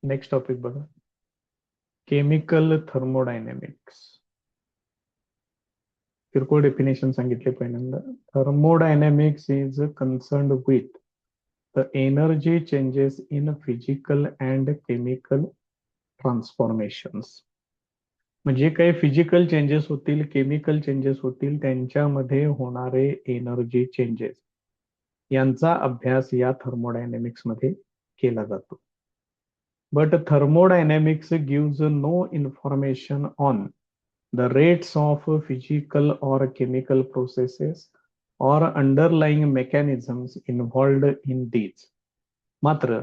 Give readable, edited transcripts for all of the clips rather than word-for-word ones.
Next topic बघा, chemical thermodynamics. किरकोळ definition सांगितले पहिल्यांदा. Thermodynamics is concerned with the energy changes in physical and chemical transformations. म्हणजे काही फिजिकल चेंजेस होतील, केमिकल चेंजेस होतील, त्यांच्यामध्ये होणारे एनर्जी चेंजेस यांचा अभ्यास या थर्मोडायनॅमिक्स मध्ये केला जातो. But thermodynamics gives no information on the rates of physical or chemical processes or underlying mechanisms involved in these. मात्र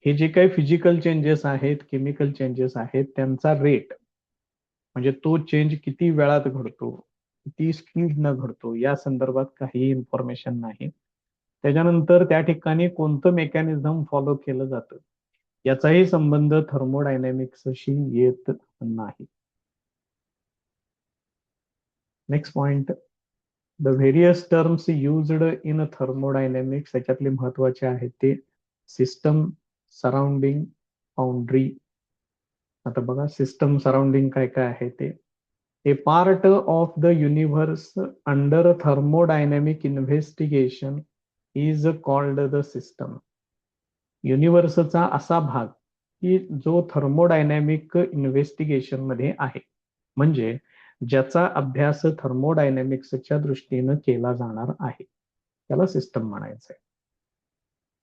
हे जे काही फिजिकल चेंजेस आहेत, केमिकल चेंजेस आहेत, त्यांचा रेट म्हणजे तो चेंज किती वेळात घडतो, किती स्पीड न घडतो, या संदर्भात काही इन्फॉर्मेशन नाही. त्याच्यानंतर त्या ठिकाणी कोणतं मेकॅनिझम फॉलो केलं जातं याचाही संबंध थर्मोडायनॅमिक्सशी येत नाही. Next point, the various terms used in thermodynamics. त्याच्यातले महत्वाचे आहेत ते सिस्टम, सराउंडिंग, बाउंड्री. आता बघा, सिस्टम सराउंडिंग काय काय आहे ते. A part of the universe under thermodynamic investigation is called the system. युनिव्हर्सचा असा भाग की जो थर्मोडायनॅमिक इन्व्हेस्टिगेशन मध्ये आहे, म्हणजे ज्याचा अभ्यास थर्मोडायनॅमिक्सच्या दृष्टीनं केला जाणार आहे, त्याला सिस्टम म्हणायचंय.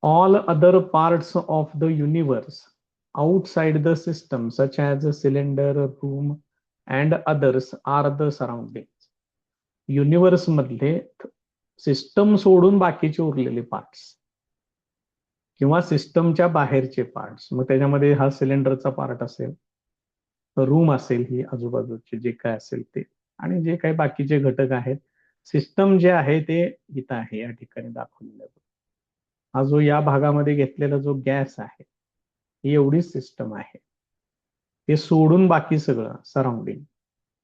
All other parts of the universe outside the system such as cylinder, room and others are the surrounding. Universe मधले सिस्टम सोडून बाकीचे उरलेले पार्ट्स किंवा सिस्टमच्या बाहेरचे पार्ट्स, मग त्याच्यामध्ये हा सिलेंडरचा पार्ट असेल, रूम असेल, ही आजूबाजूचे जे काय असेल ते, आणि जे काही बाकीचे घटक आहेत, सिस्टम जे आहे ते इथं आहे या ठिकाणी दाखवलेलं. हा जो या भागामध्ये घेतलेला जो गॅस आहे, ही एवढीच सिस्टम आहे. ते सोडून बाकी सगळं surrounding.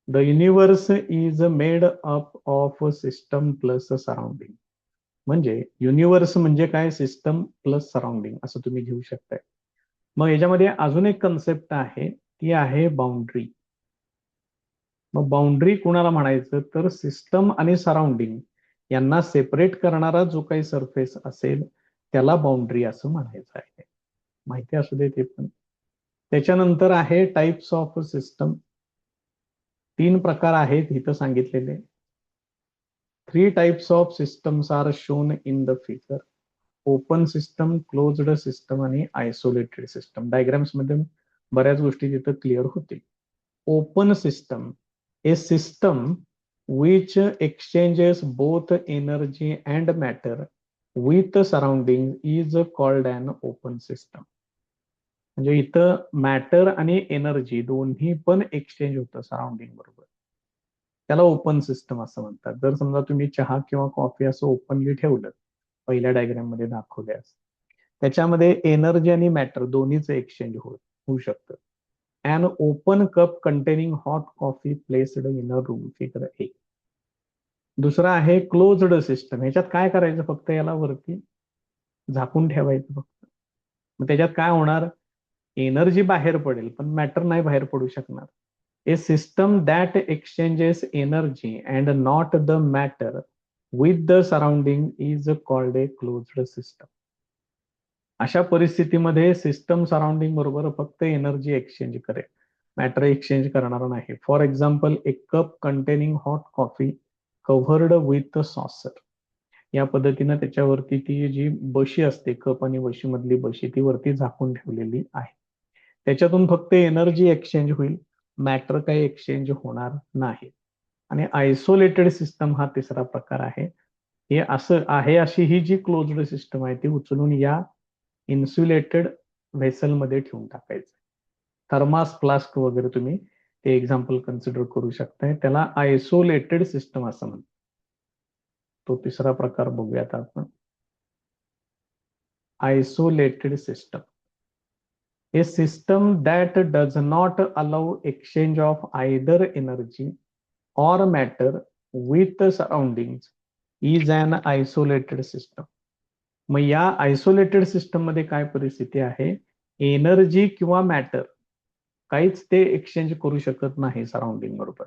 The universe is made up of system plus surrounding. म्हणजे युनिव्हर्स म्हणजे काय, सिस्टम प्लस सराउंडिंग असं तुम्ही घेऊ शकताय. मग याच्यामध्ये अजून एक कन्सेप्ट आहे, ती आहे बाउंड्री. मग बाउंड्री कुणाला म्हणायचं, तर सिस्टम आणि सराउंडिंग यांना सेपरेट करणारा जो काही सरफेस असेल त्याला बाउंड्री असं म्हणायचं आहे. माहिती असू दे ते पण. त्याच्यानंतर आहे टाइप्स ऑफ सिस्टम. 3 प्रकार आहेत इथं सांगितलेले. 3 types of systems are shown in the figure. Open system, closed system आणि आयसोलेटेड सिस्टम. डायग्राम्स मध्ये बऱ्याच गोष्टी तिथं क्लिअर होतील. Open system, a system which exchanges both energy and matter with the surrounding is called an open system. म्हणजे इथं matter आणि energy दोन्ही पण एक्सचेंज होतं सराउंडिंग बरोबर, त्याला ओपन सिस्टम असं म्हणतात. जर समजा तुम्ही चहा किंवा कॉफी असं ओपनली ठेवलं, पहिल्या डायग्राम मध्ये दाखवल्यास, त्याच्यामध्ये एनर्जी आणि मॅटर दोन्हीच एक्सचेंज होऊ शकतं. An open cup containing hot coffee placed in a room, figure 1. दुसरा आहे क्लोज्ड सिस्टम. ह्याच्यात काय करायचं, फक्त याला वरती झाकून ठेवायचं फक्त. मग त्याच्यात काय होणार, एनर्जी बाहेर पडेल पण मॅटर नाही बाहेर पडू शकणार. A system that exchanges energy and not the matter with the surrounding is called a closed system. अशा परिस्थितीमध्ये सिस्टम सराउंडिंग बरोबर फक्त एनर्जी एक्सचेंज करेल, मॅटर एक्सचेंज करणार नाही. For example, a cup containing hot coffee covered with saucer. या पद्धतीनं त्याच्यावरती ती जी बशी असते, कप आणि बशी मधली बशी, ती वरती झाकून ठेवलेली आहे. त्याच्यातून फक्त एनर्जी एक्सचेंज होईल, मॅटर काही एक्सचेंज होणार नाही. आणि आयसोलेटेड सिस्टम हा तिसरा प्रकार आहे. हे असं आहे, अशी ही जी क्लोज्ड सिस्टम आहे ती उचलून या इन्सुलेटेड व्हेसल मध्ये ठेवून टाकायचं. थर्मास फ्लास्क वगैरे तुम्ही ते एक्झाम्पल कन्सिडर करू शकताय. त्याला आयसोलेटेड सिस्टम असं म्हणतात. तो तिसरा प्रकार बघूयात आपण. Isolated system, a system that does not allow exchange of either energy or matter with surrounding is an isolated system. मग या आयसोलेटेड सिस्टम मध्ये काय परिस्थिती आहे एनर्जी किंवा मॅटर काहीच ते एक्सचेंज करू शकत नाही सराउंडिंग बरोबर.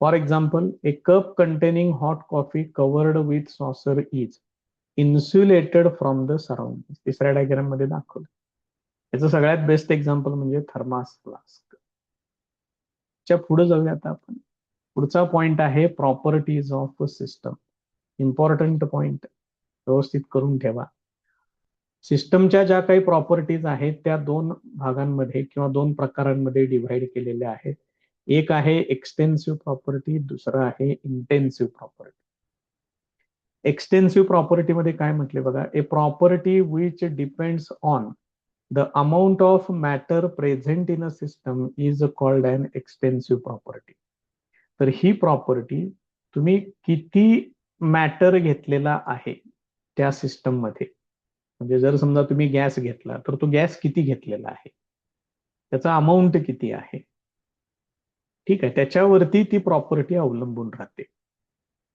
For example, a cup containing hot coffee covered with saucer is insulated from the surrounding. तिसऱ्या डायग्राम मध्ये दाखवलं. याचं सगळ्यात बेस्ट एक्झाम्पल म्हणजे थर्मास फ्लास्क. च्या पुढे जाऊया आता आपण. पुढचा पॉइंट आहे properties of system. Important point, व्यवस्थित करून ठेवा. सिस्टमच्या ज्या काही प्रॉपर्टीज आहेत त्या दोन भागांमध्ये किंवा दोन प्रकारांमध्ये डिव्हाइड केलेल्या आहेत. एक आहे एक्सटेन्सिव्ह प्रॉपर्टी, दुसरं आहे इंटेन्सिव्ह प्रॉपर्टी. एक्सटेन्सिव्ह प्रॉपर्टी मध्ये काय म्हटले बघा, a property which depends on the amount of matter present in a system is called an extensive property. तर ही प्रॉपर्टी तुम्ही किती मॅटर घेतलेला आहे त्या सिस्टम मध्ये, म्हणजे जर समजा तुम्ही गॅस घेतला तर तो गॅस किती घेतलेला आहे, त्याचा अमाऊंट किती आहे, ठीक आहे, त्याच्यावरती ती प्रॉपर्टी अवलंबून राहते.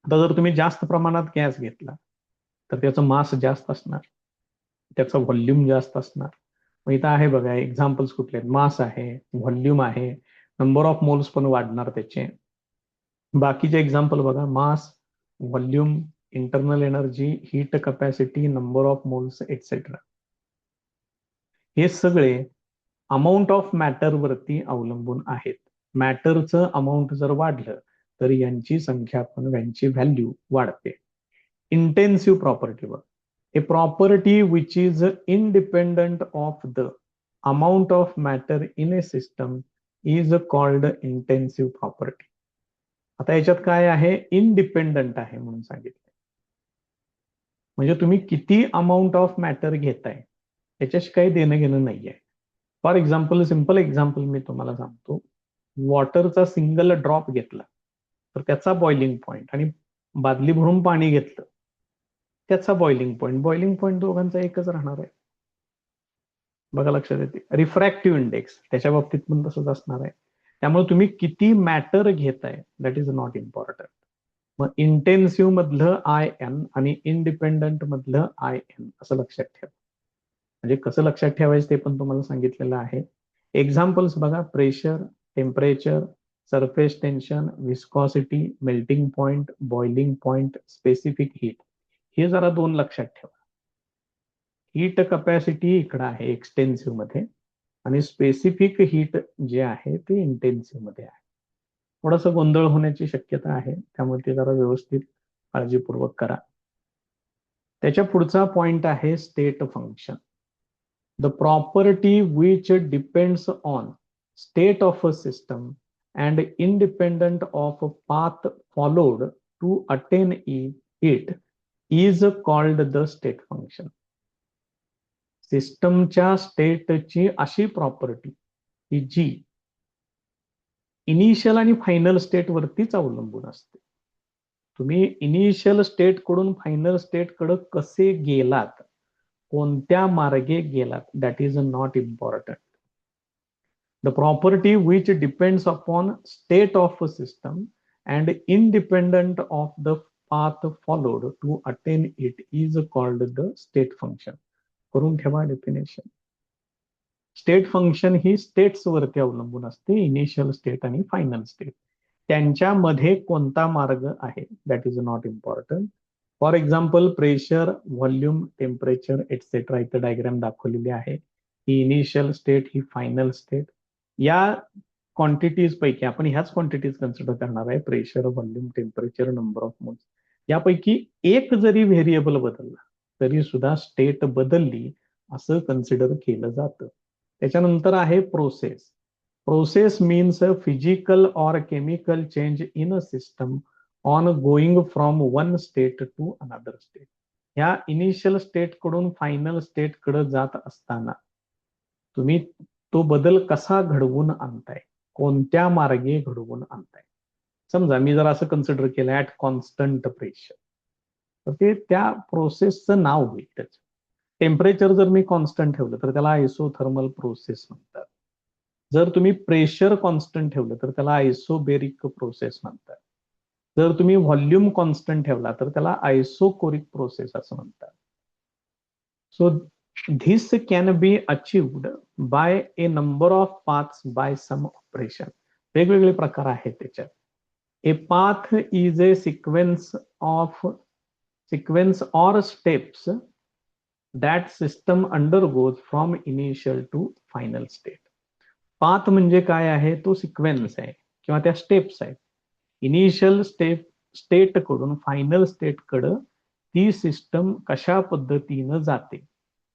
आता जर तुम्ही जास्त प्रमाणात गॅस घेतला तर त्याचं मास जास्त असणार, त्याचं व्हॉल्यूम जास्त असणार. मग इथं आहे बघा एक्झाम्पल्स कुठले आहेत, मास आहे, व्हॉल्यूम आहे, नंबर ऑफ मोल्स पण वाढणार त्याचे. बाकीचे एक्झाम्पल बघा, mass, volume, internal energy, heat capacity, number of moles etcetera. हे सगळे अमाऊंट ऑफ मॅटर वरती अवलंबून आहेत. मॅटरचं अमाऊंट जर वाढलं तर यांची संख्या पण, यांची व्हॅल्यू वाढते. इंटेन्सिव्ह प्रॉपर्टी वर, a property which is independent of the amount of matter in a system is called intensive property. आता याच्यात काय आहे, इंडिपेंडंट आहे म्हणून सांगितलं, म्हणजे तुम्ही किती अमाऊंट ऑफ मॅटर घेताय त्याच्याशी काही देणं घेणं नाहीये. फॉर एक्झाम्पल, सिंपल एक्झाम्पल मी तुम्हाला सांगतो, वॉटरचा सिंगल ड्रॉप घेतला तर त्याचा बॉइलिंग पॉइंट, आणि बादली भरून पाणी घेतलं त्याचा बॉइलिंग पॉइंट दोघांचा एकच राहणार आहे. बघा लक्षात येते. रिफ्रॅक्टिव्ह इंडेक्स त्याच्या बाबतीत पण तसंच असणार आहे. त्यामुळे तुम्ही किती मॅटर घेताय दॅट इज नॉट इम्पॉर्टंट. मग इंटेन्सिव्ह मधलं आय एन आणि इंडिपेंडंट मधलं आय एन असं लक्षात ठेवा. म्हणजे कसं लक्षात ठेवायचं ते पण तुम्हाला सांगितलेलं आहे. एक्झाम्पल्स बघा, pressure, temperature, surface tension, viscosity, melting point, boiling point, specific heat. हे जरा दोन लक्षात ठेवा. हीट कॅपॅसिटी इकडं आहे एक्सटेन्सिव्ह मध्ये, आणि स्पेसिफिक हीट जे आहे ते इंटेन्सिव्ह मध्ये आहे. थोडासा गोंधळ होण्याची शक्यता आहे, त्यामुळे ते जरा व्यवस्थित काळजीपूर्वक करा. त्याच्या पुढचा पॉइंट आहे state function. The property which depends on state of a system and independent of path followed to attain it is called the state function. सिस्टमच्या स्टेटची अशी प्रॉपर्टी की जी इनिशियल आणि फायनल स्टेट वरतीच अवलंबून असते. तुम्ही इनिशियल स्टेट कडून फायनल स्टेट कडे कसे गेलात, कोणत्या मार्गे गेलात, that is not important. The property which depends upon state of a system and independent of the path followed to attain it is called the state function. करून ठेवा definition. State function ही states वरती अवलंबून असते, initial state आणि final state. त्यांच्यामध्ये कोणता मार्ग आहे that is not important. For example, pressure, volume, temperature etcetera इथं डायग्राम दाखवलेली आहे. ही इनिशियल स्टेट, ही फायनल स्टेट. या क्वांटिटीज पैकी आपण ह्याच क्वांटिटीज कन्सिडर करणार आहे, pressure, volume, temperature, number of moles. यापैकी एक जरी व्हेरिएबल बदलला तरी सुद्धा स्टेट बदलली असं कन्सिडर केलं जातं. त्याच्यानंतर आहे process. Process means a physical or chemical change in a system on going from one state to another state. ह्या इनिशियल स्टेट कडून फायनल स्टेट कडे जात असताना तुम्ही तो बदल कसा घडवून आणताय, कोणत्या मार्गे घडवून आणताय. समजा मी जर असं कन्सिडर केलं ऍट कॉन्स्टंट प्रेशर, तर ते त्या प्रोसेसचं नाव होईल त्याचं. टेम्परेचर जर मी कॉन्स्टंट ठेवलं तर त्याला आयसोथर्मल प्रोसेस म्हणतात. जर तुम्ही प्रेशर कॉन्स्टंट ठेवलं तर त्याला आयसोबेरिक प्रोसेस म्हणतात. जर तुम्ही व्हॉल्यूम कॉन्स्टंट ठेवला तर त्याला आयसोकोरिक प्रोसेस असं म्हणतात. So This can be achieved by a number of paths by some operation. वेगवेगळे प्रकार आहेत त्याच्यात. A path is a sequence or steps that system undergoes from initial to final state. Path म्हणजे काय आहे, तो सिक्वेन्स आहे किंवा त्या स्टेप्स आहेत. इनिशियल स्टेट कडून फायनल स्टेट कडे ती सिस्टम कशा पद्धतीनं जाते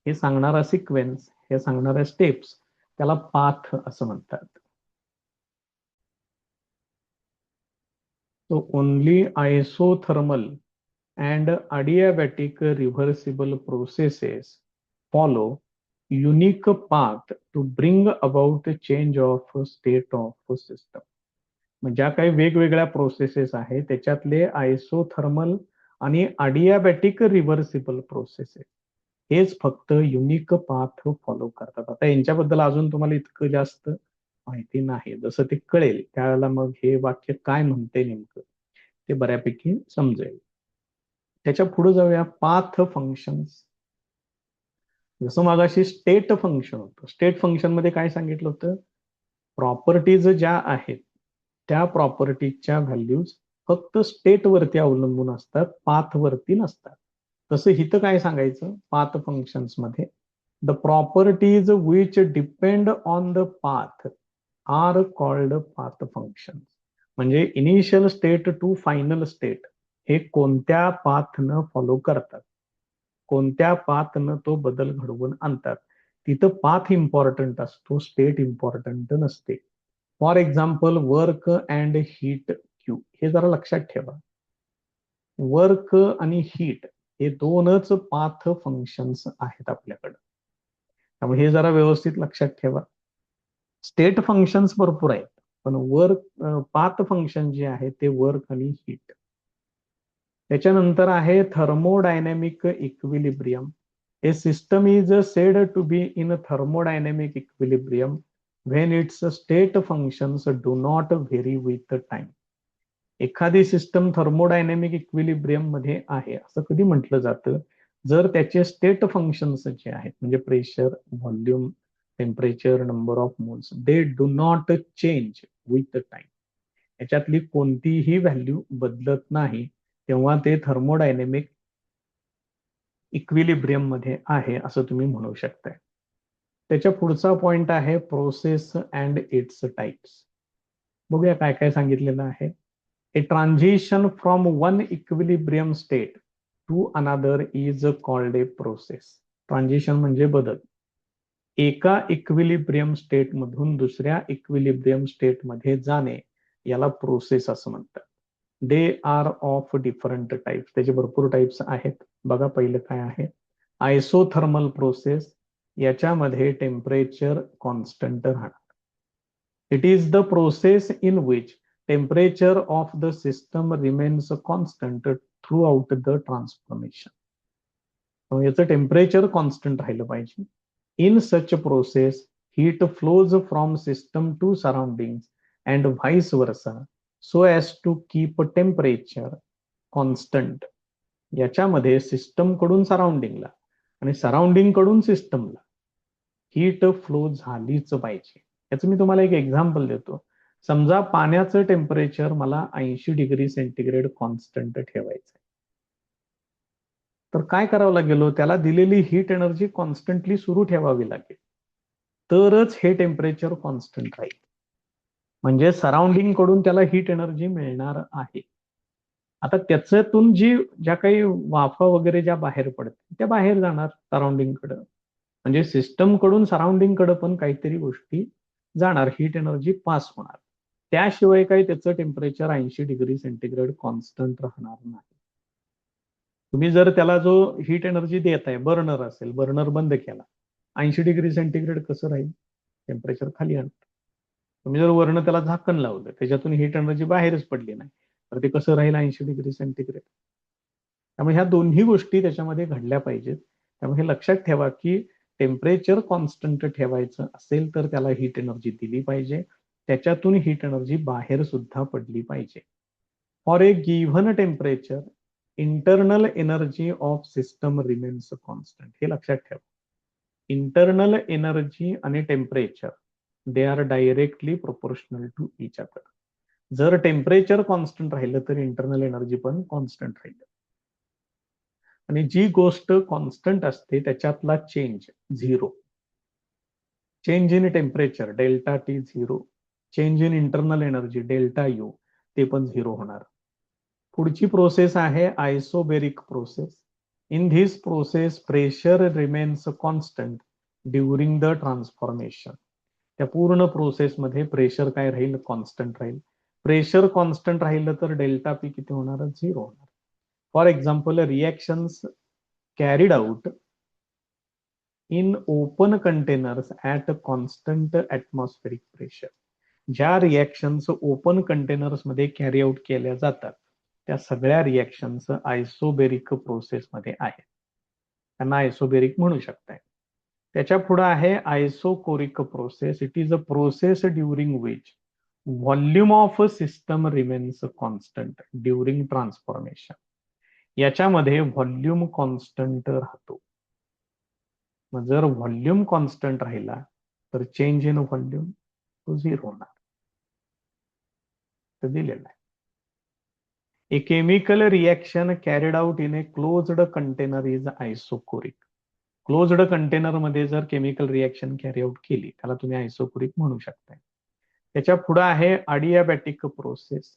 हे सांगणारा सिक्वेन्स, हे सांगणाऱ्या स्टेप्स, त्याला पाथ असं म्हणतात. So only isothermal and adiabatic reversible processes follow unique path to bring about a change of state of system. ज्या काही वेगवेगळ्या प्रोसेसेस आहेत त्याच्यातले आयसोथर्मल आणि अडियाबॅटिक रिव्हर्सिबल प्रोसेसेस हेच फक्त युनिक पाथ फॉलो करतात. आता यांच्याबद्दल अजून तुम्हाला इतकं जास्त माहिती नाही, जसं ते कळेल त्यावेळेला मग हे वाक्य काय म्हणते नेमकं ते बऱ्यापैकी समजेल. त्याच्या पुढे जाऊया. Path functions. जसं मागाशी स्टेट फंक्शन होतं, स्टेट फंक्शन मध्ये काय सांगितलं होतं, प्रॉपर्टीज ज्या आहेत त्या प्रॉपर्टीच्या व्हॅल्यूज फक्त स्टेट वरती अवलंबून असतात, पाथ वरती नसतात. तसं इथं काय सांगायचं पाथ फंक्शन्स मध्ये, the properties which depend on the path are called path function. म्हणजे initial state to final state हे कोणत्या पाथनं फॉलो करतात, कोणत्या पाथनं तो बदल घडवून आणतात, तिथं पाथ इम्पॉर्टंट असतो, स्टेट इम्पॉर्टंट नसते. For example work and heat Q, हे जरा लक्षात ठेवा. वर्क आणि हीट हे दोनच पाथ फंक्शन्स आहेत आपल्याकडे, त्यामुळे हे जरा व्यवस्थित लक्षात ठेवा. स्टेट फंक्शन्स भरपूर आहेत, पण वर्क पाथ फंक्शन जे आहे ते वर्क आणि हीट. त्याच्यानंतर आहे thermodynamic equilibrium. A system is said to be in thermodynamic equilibrium when its state functions do not vary with time. एखादी सिस्टम थर्मोडायनॅमिक इक्विलिब्रियम मध्ये आहे असं कधी म्हटलं जातं, जर त्याचे स्टेट फंक्शन्स जे आहेत म्हणजे pressure, volume, temperature, number of moles, they do not change with time. याच्यातली कोणतीही व्हॅल्यू बदलत नाही, तेव्हा ते थर्मोडायनॅमिक इक्विलिब्रियम मध्ये आहे असं तुम्ही म्हणू शकताय. त्याच्या पुढचा पॉइंट आहे प्रोसेस अँड इट्स टाइप्स. बघूया काय काय सांगितलेलं आहे. A transition from one equilibrium state to another is called a process. Transition म्हणजे बदल. एका इक्विलिब्रियम स्टेट मधून दुसऱ्या इक्विलिब्रियम स्टेट मध्ये जाणे याला प्रोसेस असं म्हणतात. They are of different types. त्याचे भरपूर टाइप्स आहेत. बघा पहिलं काय आहे, आयसोथर्मल प्रोसेस. याच्यामध्ये टेम्परेचर कॉन्स्टंट राहणार. It is the process in which temperature of the system remains constant throughout the transformation. याचं टेम्परेचर कॉन्स्टंट राहिलं पाहिजे. In such process heat flows from system to surroundings and vice versa so as to keep temperature constant. याच्यामध्ये system कडून सराउंडिंगला आणि surrounding कडून सिस्टमला heat flow झालीच पाहिजे. याचं मी तुम्हाला एक एक्झाम्पल देतो. समजा पाण्याचं टेम्परेचर मला 80 डिग्री सेंटीग्रेड कॉन्स्टंट ठेवायचं, तर काय करावं लागेल, त्याला दिलेली हीट एनर्जी कॉन्स्टंटली सुरू ठेवावी लागेल, तरच हे टेम्परेचर कॉन्स्टंट राहील. म्हणजे सराउंडिंग कडून त्याला हीट एनर्जी मिळणार आहे. आता त्याच्यातून ज्या काही वाफा वगैरे ज्या बाहेर पडतात त्या बाहेर जाणार सराउंडिंग कडे. म्हणजे सिस्टम कडून सराउंडिंग कडे पण काहीतरी गोष्टी जाणार, हीट एनर्जी पास होणार. त्याशिवाय काही त्याचं टेम्परेचर 80 डिग्री सेंटीग्रेड कॉन्स्टंट राहणार नाही. तुम्ही जर त्याला जो हीट एनर्जी देत आहे, बर्नर असेल, बर्नर बंद केला, 80 डिग्री सेंटीग्रेड कसं राहील, टेम्परेचर खाली आणणार. तुम्ही जर वर्ण त्याला झाकण लावलं, त्याच्यातून हीट एनर्जी बाहेरच पडली नाही, तर ते कसं राहील 80 डिग्री सेंटीग्रेड. त्यामुळे ह्या दोन्ही गोष्टी त्याच्यामध्ये घडल्या पाहिजेत. त्यामुळे हे लक्षात ठेवा की टेम्परेचर कॉन्स्टंट ठेवायचं असेल तर त्याला हीट एनर्जी दिली पाहिजे, त्याच्यातून हीट एनर्जी बाहेर सुद्धा पडली पाहिजे. For a given temperature internal energy of system remains constant. हे लक्षात ठेवा. इंटरनल एनर्जी आणि temperature they are directly proportional to each other. जर टेम्परेचर कॉन्स्टंट राहिलं तर इंटरनल एनर्जी पण कॉन्स्टंट राहील. आणि जी गोष्ट कॉन्स्टंट असते त्याच्यातला change zero. Change in temperature delta T zero, change in internal energy delta U ते पण झिरो होणार. पुढची प्रोसेस आहे isobaric process. In this process pressure remains constant during the transformation. त्या पूर्ण प्रोसेसमध्ये प्रेशर काय राहील, कॉन्स्टंट राहील. प्रेशर कॉन्स्टंट राहिलं तर डेल्टा पी किती होणार, झिरो होणार. For example reactions carried out in open containers at constant atmospheric pressure. ज्या रिएक्शन्स ओपन कंटेनर्स मध्ये कॅरी आउट केल्या जातात त्या सगळ्या रिएक्शन्स आयसोबेरिक प्रोसेसमध्ये आहेत. त्यांना आयसोबेरिक म्हणू शकताय. त्याच्या पुढे आहे isochoric process. It is a process during which volume of system remains constant during transformation. याच्यामध्ये व्हॉल्यूम कॉन्स्टंट राहतो. मग जर व्हॉल्यूम कॉन्स्टंट राहिला तर चेंज इन व्हॉल्यूम तो झिरो होणार. तर दिलेलं आहे. A chemical reaction carried out in a closed container is isochoric. Closed container मध्ये जर केमिकल रिएक्शन कॅरी आउट केली त्याला तुम्ही आयसोकोरिक म्हणू शकताय. त्याच्या पुढे आहे adiabatic process.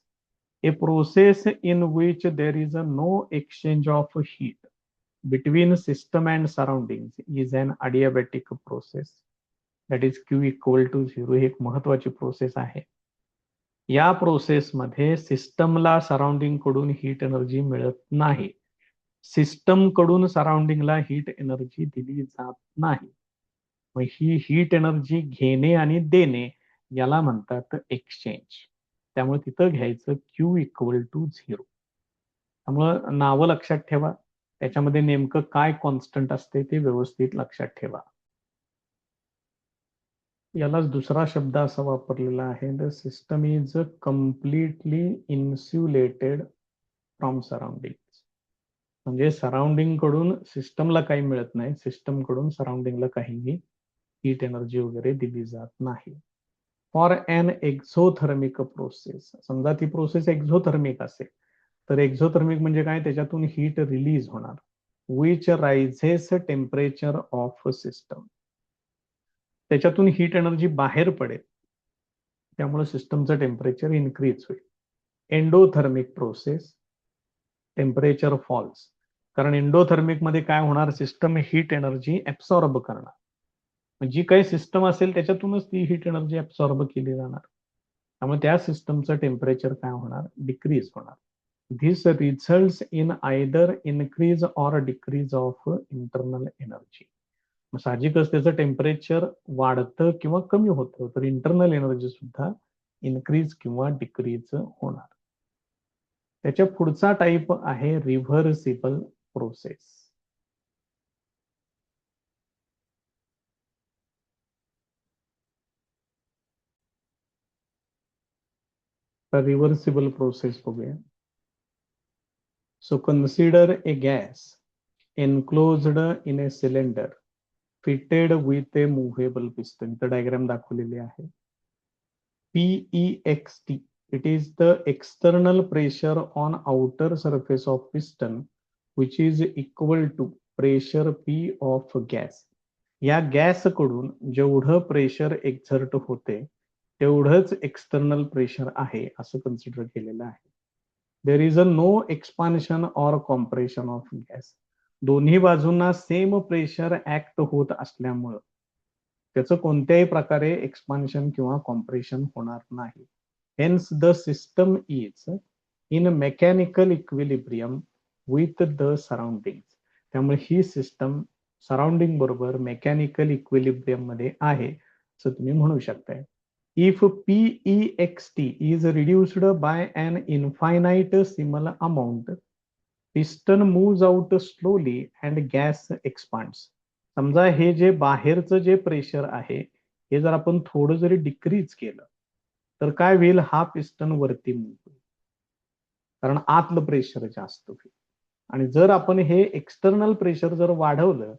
A process in which there is a no exchange of heat between system and surrounding is an adiabatic process. That is Q equal to zero. ही एक महत्वाची प्रोसेस आहे. या प्रोसेसमध्ये सिस्टमला सराउंडिंग कडून हीट एनर्जी मिळत नाही. सिस्टम कडून सराउंडिंगला हीट एनर्जी दिली जात नाही. मग ही हीट एनर्जी घेणे आणि देणे याला म्हणतात एक्सचेंज. त्यामुळे तिथं घ्यायचं क्यू इक्वल टू झिरो. त्यामुळं नावं लक्षात ठेवा. त्याच्यामध्ये नेमकं काय कॉन्स्टंट असते ते व्यवस्थित लक्षात ठेवा. यालाच दुसरा शब्द असा वापरलेला आहे, the system is completely insulated from surrounding. म्हणजे सराउंडिंग कडून सिस्टमला काही मिळत नाही, सिस्टम कडून सराउंडिंगला काहीही हीट एनर्जी वगैरे दिली जात नाही. फॉर अन एक्झोथर्मिक प्रोसेस, समजा ती प्रोसेस एक्झोथर्मिक असेल तर एक्झोथर्मिक म्हणजे काय, त्याच्यातून हीट रिलीज होणार. Which raises temperature of system. त्याच्यातून हीट एनर्जी बाहेर पडेल त्यामुळे सिस्टमचं टेम्परेचर इन्क्रीज होईल. Endothermic process temperature falls. कारण एंडोथर्मिक मध्ये काय होणार, सिस्टम हीट एनर्जी ऍब्सॉर्ब करणार. जी काही सिस्टम असेल त्याच्यातूनच ती हीट एनर्जी ऍब्सॉर्ब केली जाणार. त्यामुळे त्या सिस्टमचं टेम्परेचर काय होणार, डिक्रीज होणार. This results in either increase or decrease of internal energy. साहजिकच त्याचं टेम्परेचर वाढतं किंवा कमी होतं तर इंटरनल एनर्जी सुद्धा इन्क्रीज किंवा डिक्रीज होणार. त्याच्या पुढचा टाईप आहे रिव्हर्सिबल प्रोसेस. तर रिव्हर्सिबल प्रोसेस बघूया. So consider A gas enclosed in a cylinder fitted with A movable piston. तर डायग्राम दाखवलेली आहे. PEXT, it is the external pressure on outer surface of piston which is equal to pressure P of gas. या gas कडून जेवढं pressure exert होते तेवढंच external pressure आहे असं कन्सिडर केलेलं आहे. There is a no expansion or compression of gas. दोन्ही बाजूंना सेम प्रेशर ऍक्ट होत असल्यामुळं त्याचं कोणत्याही प्रकारे एक्सपान्शन किंवा कॉम्प्रेशन होणार नाही. Hence the system is in mechanical equilibrium with the surrounding. त्यामुळे ही सिस्टम सराउंडिंग बरोबर मेकॅनिकल इक्विलिब्रियम मध्ये आहे असं तुम्ही म्हणू शकताय. If PEXT is reduced by an infinite similar amount, piston moves out slowly and gas expands. समजा हे जे बाहेरचं जे प्रेशर आहे हे जर आपण थोडं जरी डिक्रीज केलं तर काय होईल, हा पिस्टन वरती मूव्ह होईल कारण आतलं प्रेशर जास्त होईल. आणि जर आपण हे एक्सटर्नल प्रेशर जर वाढवलं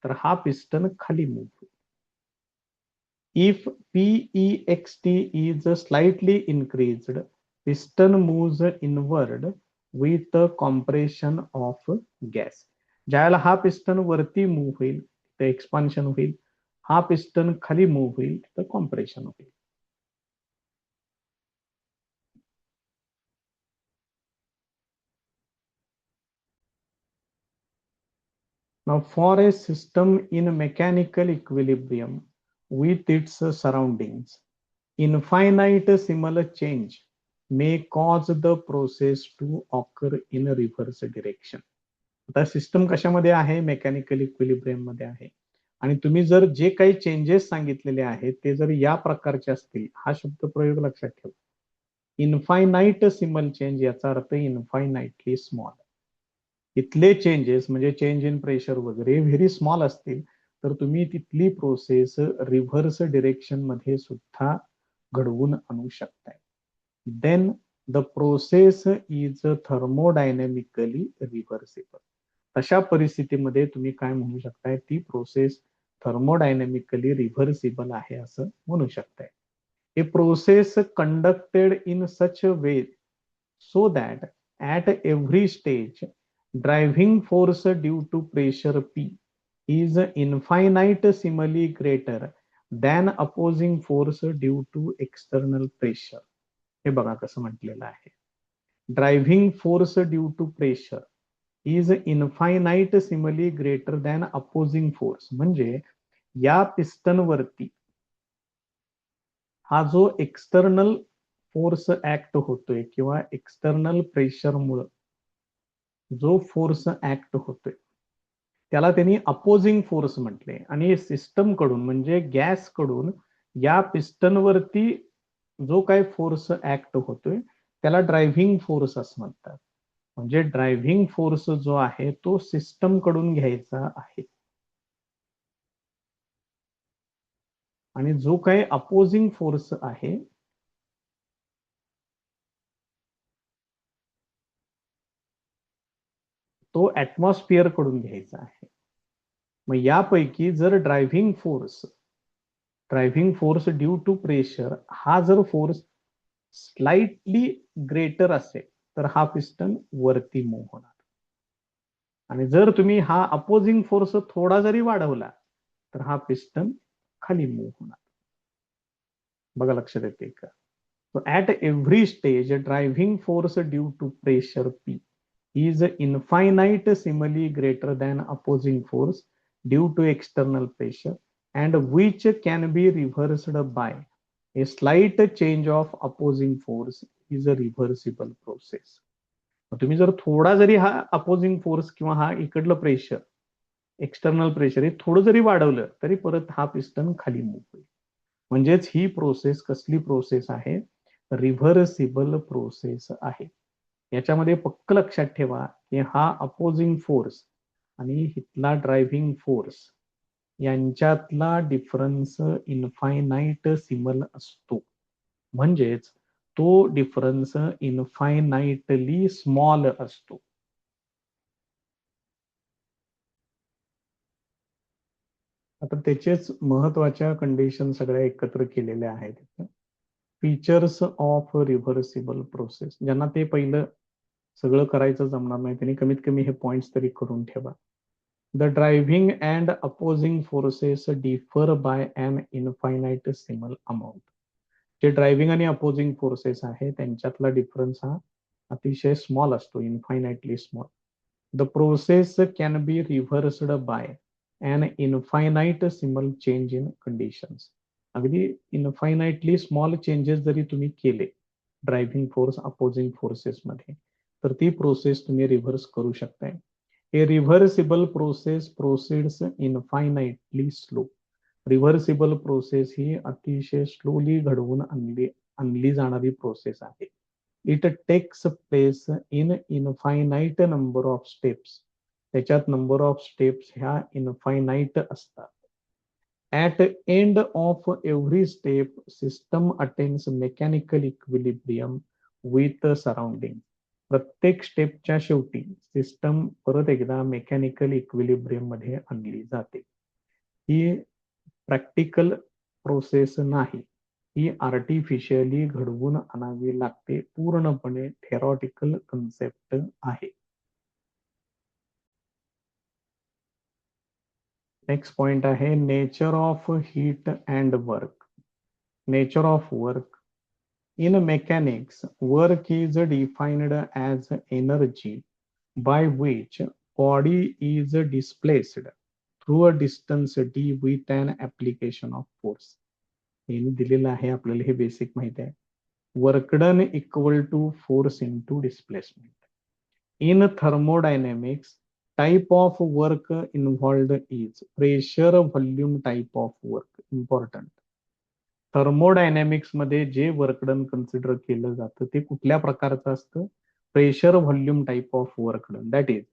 तर हा पिस्टन खाली मूव्ह होईल. If PEXT is slightly increased, piston moves inward with the compression of gas. ज्याला हा पिस्टन वरती मूव्ह होईल तर एक्सपान्शन होईल, हा पिस्टन खाली मूव्ह होईल तर कॉम्प्रेशन होईल. Now, for a system in mechanical equilibrium with its surroundings, infinitesimal change may cause the process to occur in a reverse direction. आता सिस्टम कशामध्ये आहे? मेकॅनिकल इक्विलिब्रियम मध्ये आहे. आणि तुम्ही जर जे काही चेंजेस सांगितलेले आहेत ते जर या प्रकारचे असतील, हा शब्द प्रयोग लक्षात ठेवा. इन्फायनाइटसिमल चेंज याचा अर्थ इन्फायनाइटली स्मॉल. इथले चेंजेस म्हणजे चेंज इन प्रेशर वगैरे व्हेरी स्मॉल असतील तर तुम्ही तिथली प्रोसेस रिव्हर्स डिरेक्शन मध्ये सुद्धा घडवून आणू शकताय. Then the process is thermodynamically reversible. अशा परिस्थितीमध्ये तुम्ही काय म्हणू शकताय? ती प्रोसेस थर्मोडायनॅमिकली रिव्हर्सिबल आहे असं म्हणू शकताय. A process conducted in such a way so that at every stage driving force due to pressure P is infinitesimally greater than opposing force due to external pressure. हे बघा कसं म्हटलेलं आहे. Driving force due to pressure is infinitesimally greater than opposing force. म्हणजे या piston वरती हा जो एक्सटर्नल फोर्स ऍक्ट होतोय किंवा एक्सटर्नल प्रेशरमुळे जो फोर्स ऍक्ट होतोय त्याला त्यांनी अपोजिंग फोर्स म्हटले. आणि सिस्टम कडून म्हणजे गॅस कडून या पिस्टन वरती जो काही फोर्स ऍक्ट होतोय त्याला ड्रायव्हिंग फोर्स असं म्हणतात. म्हणजे ड्रायव्हिंग फोर्स जो आहे तो सिस्टम कडून घ्यायचा आहे आणि जो काही अपोजिंग फोर्स आहे तो ऍटमॉस्फिअर कडून घ्यायचा आहे. मग यापैकी जर driving force due to pressure हा जर फोर्स स्लाइटली ग्रेटर असेल तर हा पिस्टन वरती मूव्ह होणार. आणि जर तुम्ही हा अपोजिंग फोर्स थोडा जरी वाढवला तर हा पिस्टन खाली मूव्ह होणार. बघा लक्षात येते का? So at every stage, driving force due to pressure P is infinitesimally greater than opposing force due to external pressure and which can be reversed by a slight change of opposing force is a reversible process. तुम्ही जर थोडा जरी हा opposing force किंवा हा इकडलं pressure external pressure हे थोडं जरी वाढवलं तरी परत हा पिस्टन खाली मूव्ह होईल. म्हणजेच ही प्रोसेस कसली प्रोसेस आहे? रिव्हर्सिबल प्रोसेस आहे. याच्यामध्ये पक्क लक्षात ठेवा की हा अपोजिंग फोर्स आणि इथला ड्रायव्हिंग फोर्स यांच्यातला डिफरन्स इन्फायनाइटसिमल असतो. म्हणजेच तो डिफरन्स इन्फायनाइटली स्मॉल असतो. आता त्याचेच महत्वाच्या कंडिशन सगळ्या एकत्र केलेल्या आहेत. Features of reversible process. ज्यांना ते पहिलं सगळं करायचं जमणार नाही त्यांनी कमीत कमी हे पॉइंट्स तरी करून ठेवा. The driving and opposing forces differ by an infinitesimal amount. जे ड्रायव्हिंग आणि अपोजिंग फोर्सेस आहे त्यांच्यातला डिफरन्स हा अतिशय स्मॉल असतो, infinitely small. The process can be reversed by an infinitesimal change in conditions. अगदी इन्फायनाइटली स्मॉल चेंजेस जरी तुम्ही केले ड्रायव्हिंग फोर्स अपोजिंग फोर्सेस मध्ये तर ती प्रोसेस तुम्ही रिव्हर्स करू शकताय. A reversible process proceeds infinitely slow. Reversible process ही अतिशय स्लोली घडवून आणली जाणारी प्रोसेस आहे. It takes place in infinite number of steps. त्याच्यात नंबर ऑफ स्टेप्स ह्या इनफायनाइट असतात. At end of every step, system attains mechanical equilibrium with the surrounding. प्रत्येक स्टेपच्या शेवटी सिस्टम परत एकदा मेकॅनिकल इक्विलिब्रियम मध्ये आणली जाते. ही प्रॅक्टिकल प्रोसेस नाही, ही आर्टिफिशियली घडवून आणावी लागते, पूर्णपणे थेरॉटिकल कन्सेप्ट आहे. नेक्स्ट पॉइंट आहे nature of heat and work. Nature of work. In mechanics, work is defined as energy by which body is displaced through a distance d with an application of force. हे दिलेलं आहे आपल्याला, हे basic माहिती आहे. Work done equal to force into displacement. In thermodynamics, type of work involved is pressure volume type of work. Important. Thermodynamics मध्ये जे work done consider केलं जातं ते कुठल्या प्रकारचं असतं? Pressure volume type of work done. That is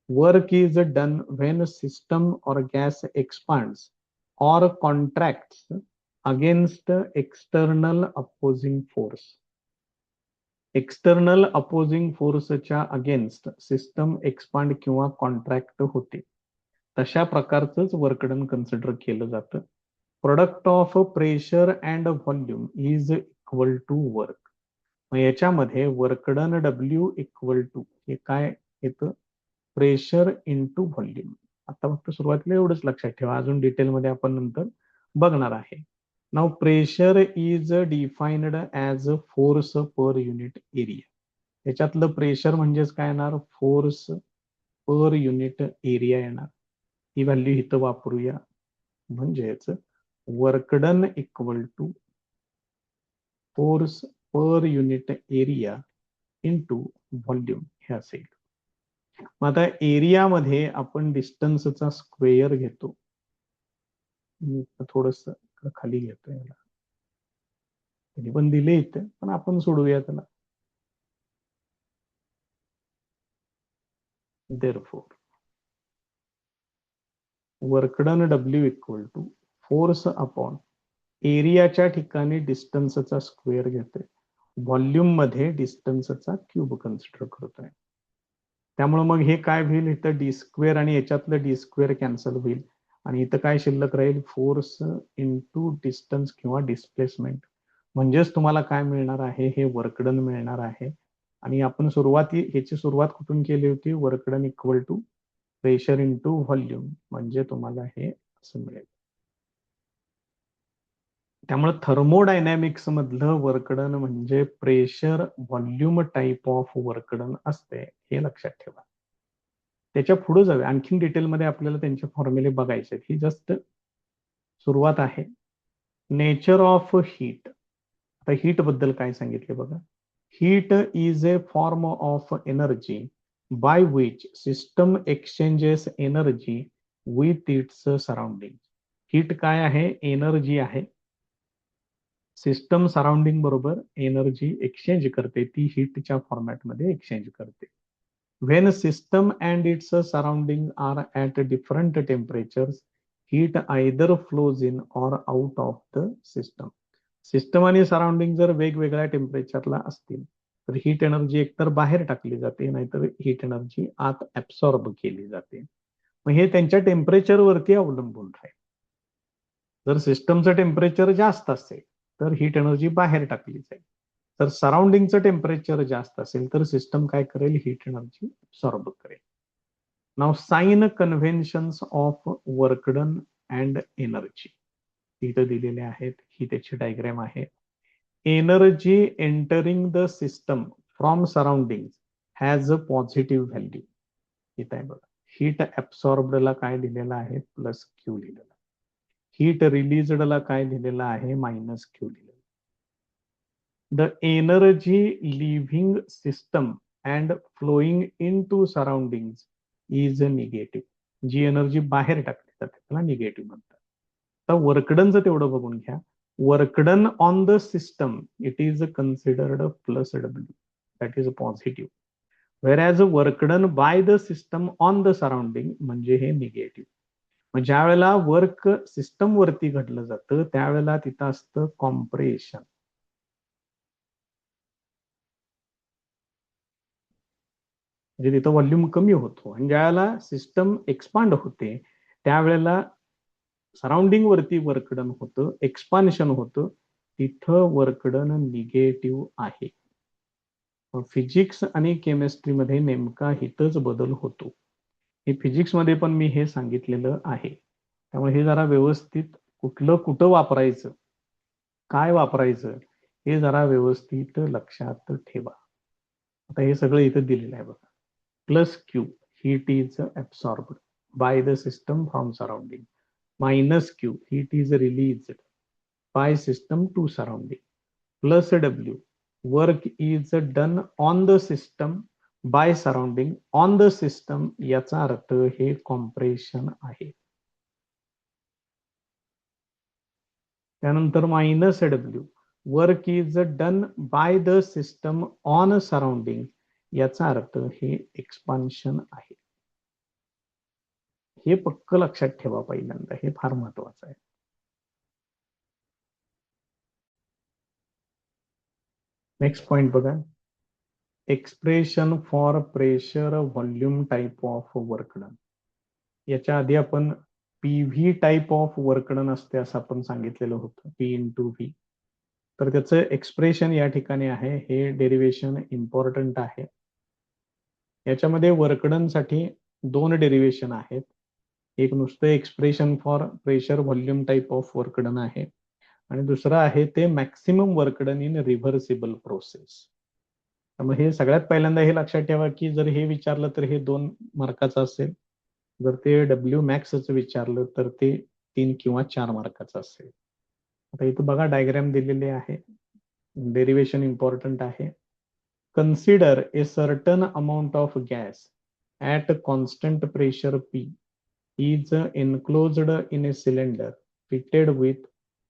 work is done when system or gas expands or contracts against external opposing force. External opposing फोर्सच्या against system expand किंवा कॉन्ट्रॅक्ट होते, तशा प्रकारचंच वर्कडन कन्सिडर केलं जातं. Product of pressure and volume is equal to work. मग याच्यामध्ये work done W equal to हे काय येतं? Pressure into volume. आता फक्त सुरुवातीला एवढंच लक्षात ठेवा, अजून डिटेलमध्ये आपण नंतर बघणार आहे. Now pressure is defined as force per unit area. याच्यातलं प्रेशर म्हणजेच काय येणार? फोर्स पर युनिट एरिया येणार. ही व्हॅल्यू इथं वापरूया. म्हणजेच work done equal to force per unit area into volume हे असेल. मग आता एरियामध्ये आपण डिस्टन्सचा स्क्वेअर घेतो. थोडस खाली घेतो याला, त्यांनी पण दिले इथे, पण आपण सोडूया त्याला. Therefore work done W equal to force upon एरियाच्या ठिकाणी डिस्टन्सचा स्क्वेअर घेतोय, व्हॉल्यूम मध्ये डिस्टन्सचा क्यूब कन्सिडर करतोय. त्यामुळे मग हे काय होईल? इथं डी स्क्वेअर आणि याच्यातलं डी स्क्वेअर कॅन्सल होईल आणि इथं काय शिल्लक राहील? फोर्स इंटू डिस्टन्स किंवा डिस्प्लेसमेंट. म्हणजेच तुम्हाला काय मिळणार आहे? हे वर्कडन मिळणार आहे. आणि आपण ह्याची सुरुवात कुठून केली होती? Work done equal to pressure into volume, म्हणजे तुम्हाला हे असं मिळेल. त्यामुळे थर्मोडायनॅमिक्स मधलं वर्कडन म्हणजे pressure volume type of work done असते, हे लक्षात ठेवा. त्याच्या पुढे जाऊया, आणखीन डिटेलमध्ये आपल्याला त्यांचे फॉर्म्युले बघायचे. ही जस्ट सुरुवात आहे. Nature of heat. आता हीट बद्दल काय सांगितले बघा. Heat is a form of energy by which system exchanges energy with its surrounding. Heat काय आहे? एनर्जी आहे. सिस्टम सराउंडिंग बरोबर एनर्जी एक्सचेंज करते, ती हीटच्या फॉर्मॅटमध्ये एक्सचेंज करते. When system and its surrounding are at different temperatures, heat either flows in or out of the system. System आणि surrounding जर वेगवेगळ्या टेम्परेचरला असतील तर हीट एनर्जी एकतर बाहेर टाकली जाते, नाहीतर हीट एनर्जी आत ऍब्सॉर्ब केली जाते. मग हे त्यांच्या टेम्परेचरवरती अवलंबून राहील. जर सिस्टमचं टेम्परेचर जास्त असेल तर हीट एनर्जी बाहेर टाकली जाईल. तर सराउंडिंगचं टेम्परेचर जास्त असेल तर सिस्टम काय करेल? हीट एनर्जी ऍब्सॉर्ब करेल. नाव sign conventions of work done and energy इथं दिलेले आहेत. ही त्याची डायग्राम आहे. Energy entering the system from surrounding has a positive value. इथं आहे बघा. हीट ऍब्सॉर्बडला काय दिलेलं आहे? प्लस क्यू लिहिलेलं. हीट रिलीजडला काय दिलेलं आहे? मायनस क्यू लिहिलेलं. The energy leaving system and flowing into surrounding is negative. जी एनर्जी बाहेर टाकली जाते त्याला निगेटिव्ह म्हणतात. आता वर्कडनचं तेवढं बघून घ्या. Work done on the system it is considered plus W, that is positive. whereas work done by the system on the surrounding म्हणजे हे निगेटिव्ह. मग ज्या वेळेला वर्क सिस्टम वरती घडलं जातं त्यावेळेला तिथं असतं कॉम्प्रेशन. म्हणजे तिथं व्हॉल्यूम कमी होतो आणि ज्यावेळेला सिस्टम एक्सपांड होते त्यावेळेला सराउंडिंग वरती वर्क डन होतं, एक्सपान्शन होतं, तिथं वर्क डन निगेटिव्ह आहे. फिजिक्स आणि केमिस्ट्रीमध्ये नेमका हितच बदल होतो. हे फिजिक्समध्ये पण मी हे सांगितलेलं आहे. त्यामुळे हे जरा व्यवस्थित कुठलं कुठं वापरायचं, काय वापरायचं हे जरा व्यवस्थित लक्षात ठेवा. आता हे सगळं इथं दिलेलं आहे बघा. Plus Q, heat is absorbed by the system from surrounding. Minus Q, heat is released by system to surrounding. Plus W, work is done on the system by surrounding on the system. याचा अर्थ हे compression आहे. त्यानंतर minus W, work is done by the system on surrounding, याचा अर्थ हे expansion आहे. हे पक्क लक्षात ठेवा पहिल्यांदा, हे फार महत्वाचं आहे. नेक्स्ट पॉइंट बघा, expression for pressure volume type of work done. याच्या आधी आपण PV type of work done असते असं आपण सांगितलेलं होतं, पी इंटू व्ही. तर त्याचं एक्सप्रेशन या ठिकाणी आहे, हे डेरिवेशन इम्पॉर्टंट आहे. याच्यामध्ये वर्क डन साठी दोन डेरिवेशन आहेत. एक नुसतं expression for pressure volume type of work done आहे आणि दुसरं आहे ते maximum work done in reversible process. त्यामुळे हे सगळ्यात पहिल्यांदा हे लक्षात ठेवा की जर हे विचारलं तर हे 2 मार्काचं असेल, जर ते डब्ल्यू मॅक्सचं विचारलं तर ते 3 किंवा 4 मार्काचं असेल. आता इथं बघा डायग्राम दिलेले आहे, डेरिवेशन इम्पॉर्टंट आहे. Consider a certain amount of gas at constant pressure P is enclosed in a cylinder fitted with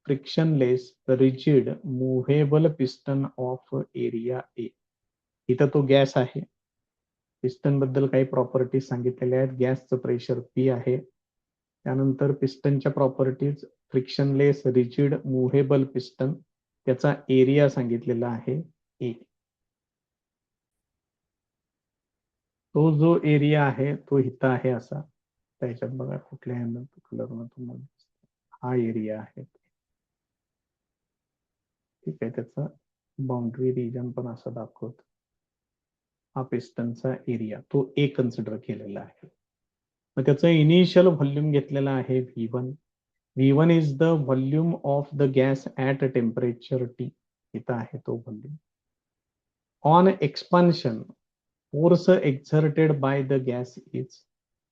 frictionless rigid movable piston of area A. इथं तो गॅस आहे, पिस्टन बद्दल काही प्रॉपर्टीज सांगितलेल्या आहेत. गॅसचं प्रेशर पी आहे, त्यानंतर पिस्टनच्या properties frictionless rigid movable piston, त्याचा एरिया सांगितलेला आहे ए. तो जो एरिया आहे तो इथं आहे असा. त्याच्यात बघा कुठल्या कलर तुम्हाला हा एरिया आहे, ठीक आहे. त्याचा बाउंड्री रिजन पण असं दाखवतो. हा पिस्टनचा एरिया तो ए कन्सिडर केलेला आहे. मग त्याचं इनिशियल व्हॉल्यूम घेतलेला आहे V1. V1 is the volume of the gas at temperature T. इथं आहे तो volume. On expansion, force exerted by the gas is.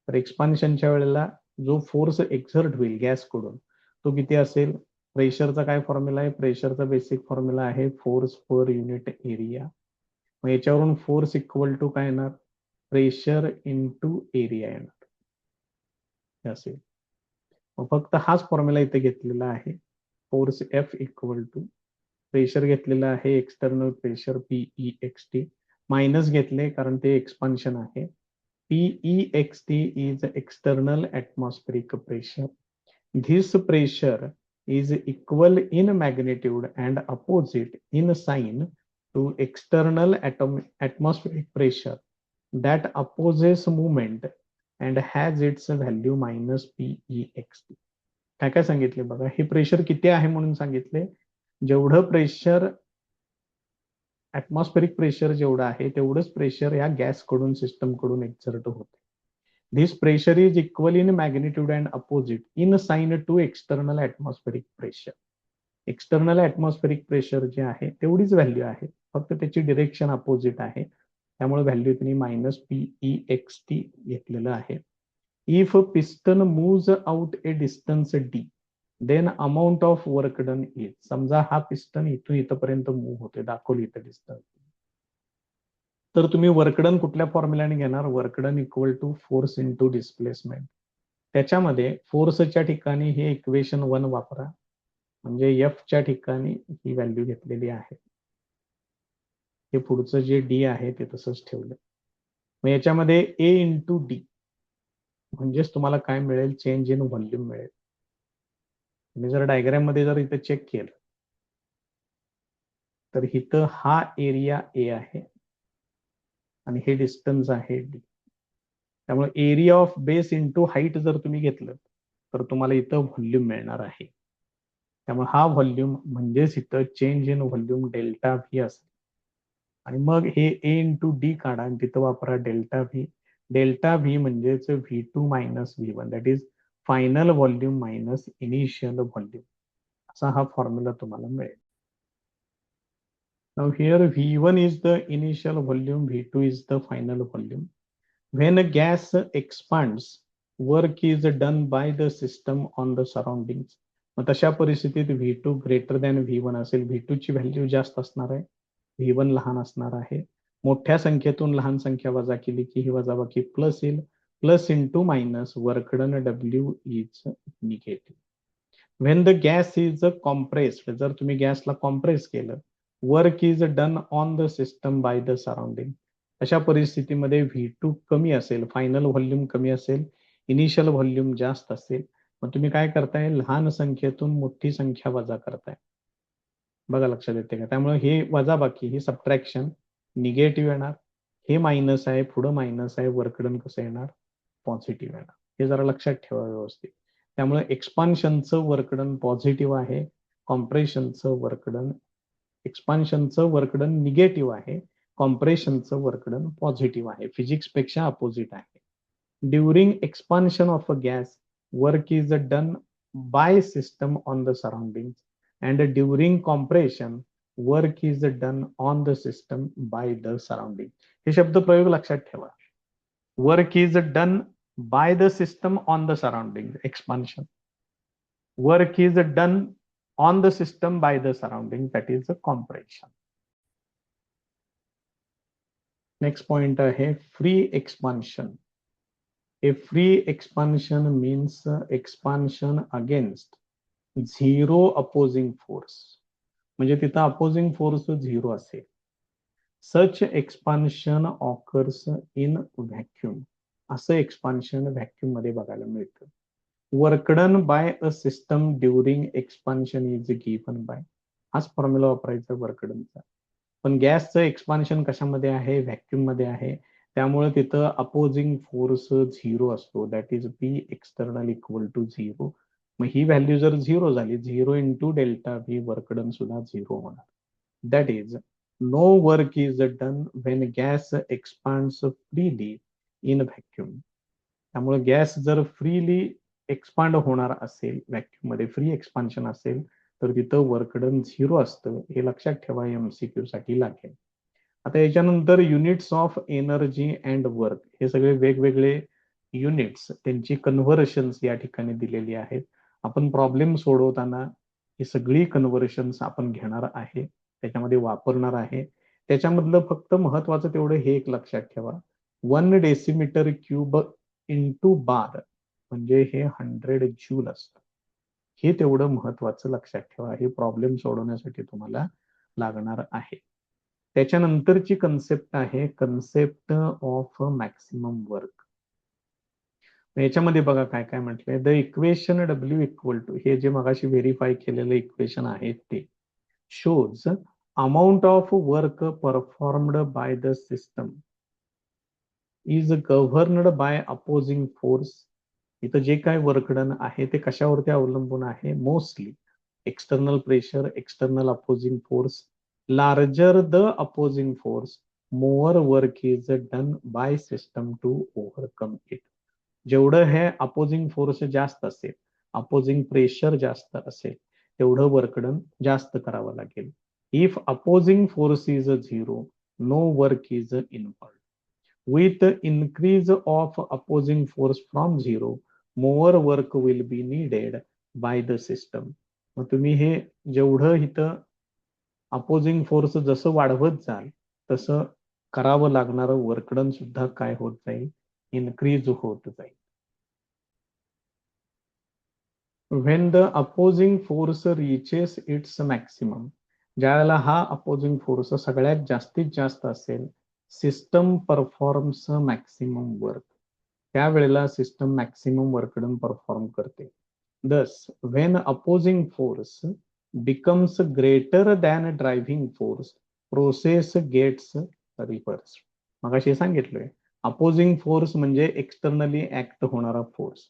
तर एक्सपान्शनच्या वेळेला जो फोर्स एक्झर्ट होईल गॅसकडून तो किती असेल? प्रेशरचा काय फॉर्म्युला आहे? प्रेशरचा बेसिक फॉर्म्युला आहे फोर्स पर युनिट एरिया. मग याच्यावरून फोर्स इक्वल टू काय येणार? प्रेशर इंटू एरिया येणार असेल. मग फक्त हाच फॉर्म्युला इथे घेतलेला आहे. Force F equal to pressure घेतलेलं आहे external pressure P E X T, minus घेतले कारण ते एक्सपान्शन आहे. P E X T is external atmospheric pressure. This pressure is equal in magnitude and opposite in sign to external atmospheric pressure that opposes movement and has its value minus PEXT. काय काय सांगितले बघा, हे pressure किती आहे म्हणून सांगितले, जेवढं प्रेशर ॲटमॉस्फेरिक प्रेशर जेवढं आहे तेवढंच प्रेशर या गॅसकडून सिस्टमकडून एक्झर्ट होते. This pressure is equal in magnitude and opposite in sign to external atmospheric pressure. External atmospheric pressure जे आहे तेवढीच व्हॅल्यू आहे, फक्त त्याची डिरेक्शन अपोजिट आहे. त्यामुळे व्हॅल्यू तुम्ही मायनस PEXT घेतलेलं आहे. If piston moves out a distance D then amount of work done is. समजा हा पिस्टन इथून इथपर्यंत मूव्ह होते, दाखवली इथं डिस्टन्स, तर तुम्ही वर्कडन कुठल्या फॉर्म्युलाने घेणार? Work done equal to force into displacement. त्याच्यामध्ये फोर्सच्या ठिकाणी हे इक्वेशन 1 वापरा, म्हणजे एफच्या ठिकाणी ही व्हॅल्यू घेतलेली आहे. हे पुढचं जे डी आहे ते तसंच ठेवलं. मग याच्यामध्ये ए इंटू डी म्हणजेच तुम्हाला काय मिळेल? चेंज इन व्हॉल्यूम मिळेल. तुम्ही जर डायग्राम मध्ये जर इथं चेक केलं तर इथं हा एरिया ए आहे आणि हे डिस्टन्स आहे डी. त्यामुळे area of base into height जर तुम्ही घेतलं तर तुम्हाला इथं व्हॉल्यूम मिळणार आहे. त्यामुळे हा व्हॉल्यूम म्हणजेच इथं change in volume delta V असेल. आणि मग हे ए इंटू डी काढा आणि तिथं वापरा डेल्टा व्ही. डेल्टा व्ही म्हणजेच V two minus V one, that is final volume minus initial volume, असा हा फॉर्म्युला तुम्हाला मिळेल. Now here V1 is the initial volume, V2 is the final volume. When a gas expands, work is done by the system on the surroundings. मग तशा परिस्थितीत V2 greater than V1 असेल. V2 ची value जास्त असणार आहे, V1 लहान असणार आहे. मोठ्या संख्येतून लहान संख्या वजा केली की ही वजाबाकी प्लस येईल. Plus into minus work done W is negative. When the gas is compressed, जर तुम्ही गॅसला कॉम्प्रेस केलं, work is done on the system by the surrounding. अशा परिस्थितीमध्ये V2 कमी असेल, फायनल व्हॉल्यूम कमी असेल, इनिशियल व्हॉल्यूम जास्त असेल. मग तुम्ही काय करताय, लहान संख्येतून मोठी संख्या वजा करताय. बघा लक्षात येते का? त्यामुळे हे वजाबाकी, ही सबट्रॅक्शन निगेटिव्ह येणार. हे मायनस आहे, पुढं मायनस आहे, वर्कडन कसं येणार, पॉझिटिव्ह येणार. हे जरा लक्षात ठेवा व्यवस्थित. त्यामुळे एक्सपान्शनचं वर्कडन पॉझिटिव्ह आहे, कॉम्प्रेशनचं वर्कडन, एक्सपान्शनचं वर्कडन निगेटिव्ह आहे, कॉम्प्रेशनचं वर्कडन पॉझिटिव्ह आहे. फिजिक्स पेक्षा अपोजिट आहे. During expansion of a gas, work is done by system on the surroundings, and during compression work is done on the system by the surrounding. हे शब्द प्रयोग लक्षात ठेवा. Work is done by the system on the surrounding, expansion. Work is done on the system by the surrounding, that is a compression. Next point आहे free expansion. A free expansion means expansion against zero opposing force, म्हणजे तिथं opposing force zero असेल. Such expansion occurs in vacuum. असं expansion vacuum मध्ये बघायला मिळतं. Work done by a system during expansion is given by. हाच formula वापरायचा work डनचा. पण गॅसचं एक्सपान्शन कशामध्ये आहे, व्हॅक्यूम मध्ये आहे. त्यामुळे तिथं अपोजिंग फोर्स झिरो असतो, that is P external equal to zero. मग ही व्हॅल्यू जर झिरो झाली, zero into delta V, work done सुद्धा झिरो होणार. That is no work is done when gas expands freely in vacuum. त्यामुळे gas जर freely expand होणार असेल, व्हॅक्यूम मध्ये फ्री एक्सपान्शन असेल, तर तिथं वर्क डन झिरो असतं. हे लक्षात ठेवा, MCQ साठी लागेल. आता याच्यानंतर units of energy and work, हे सगळे वेगवेगळे युनिट्स, त्यांची कन्व्हर्शन्स या ठिकाणी दिलेली आहेत. आपण प्रॉब्लेम सोडवताना ही सगळी कन्व्हर्शन्स आपण घेणार आहे, त्याच्यामध्ये वापरणार आहे. त्याच्यामधलं फक्त महत्वाचं तेवढं हे एक लक्षात ठेवा, 1 डेसिमीटर क्यूब इंटू बार म्हणजे हे 100 जूल असतं. हे तेवढं महत्वाचं लक्षात ठेवा. हे प्रॉब्लेम सोडवण्यासाठी तुम्हाला लागणार आहे. त्याच्यानंतरची कन्सेप्ट आहे कन्सेप्ट ऑफ मॅक्सिमम वर्क. याच्यामध्ये बघा काय काय म्हटलंय, the equation W equal to, हे जे मगाशी व्हेरीफाय केलेलं इक्वेशन आहे ते shows amount of work performed by the system is governed by opposing force. इथं जे काय वर्क डन आहे ते कशावरती अवलंबून आहे, mostly external pressure, external opposing force. Larger the opposing force, more work is done by system to overcome it. जेवढं हे अपोजिंग फोर्स जास्त असेल, अपोजिंग प्रेशर जास्त असेल, तेवढं वर्क डन जास्त करावं लागेल. If opposing force is zero, no work is involved. With increase of opposing force from zero, more work will be needed by the system. मग तुम्ही हे जेवढं इथं अपोजिंग फोर्स जसं वाढवत जाल, तसं करावं लागणारं वर्कडन सुद्धा काय होत जाईल, इन्क्रीज होत जाईल. When the opposing force reaches its maximum, ज्यावेळेला हा अपोजिंग फोर्स सगळ्यात जास्तीत जास्त असेल, सिस्टम परफॉर्म्स मॅक्सिमम वर्क. त्यावेळेला सिस्टम मॅक्सिमम वर्कडन परफॉर्म करते. Thus when opposing force becomes greater than driving force, process gets reverse. मगाशी सांगितलंय, अपोजिंग फोर्स म्हणजे एक्सटर्नली ऍक्ट होणारा फोर्स.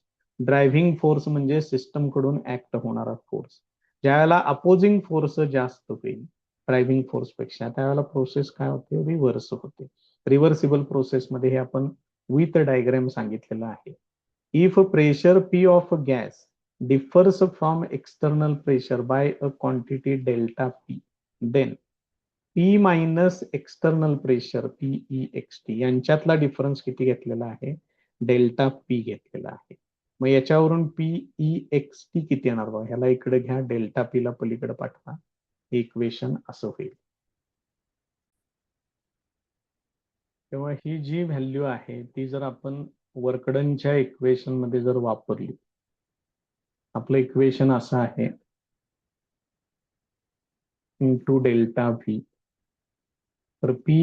ड्रायव्हिंग फोर्स म्हणजे सिस्टम कडून ऍक्ट होणारा फोर्स. ज्यावेळेला अपोजिंग फोर्स जास्त होईल ड्रायव्हिंग फोर्स पेक्षा, त्यावेळेला प्रोसेस काय होते, रिव्हर्स होते. रिव्हर्सिबल प्रोसेस मध्ये हे आपण विथ डायग्राम सांगितलेलं आहे. If pressure P of gas differs from external pressure by a quantity delta P, then P minus external pressure PEXT यांच्यातला डिफरन्स किती घेतलेला आहे, डेल्टा P घेतलेला आहे. मग याच्यावरून PEXT किती येणार बघा, ह्याला इकडे घ्या, डेल्टा P ला पलीकडे पाठवा, इक्वेशन असं होईल. तेव्हा ही जी व्हॅल्यू आहे ती जर आपण वर्कडनच्या इक्वेशन मध्ये जर वापरली, आपलं इक्वेशन असं आहे इंटू डेल्टा व्ही, तर पी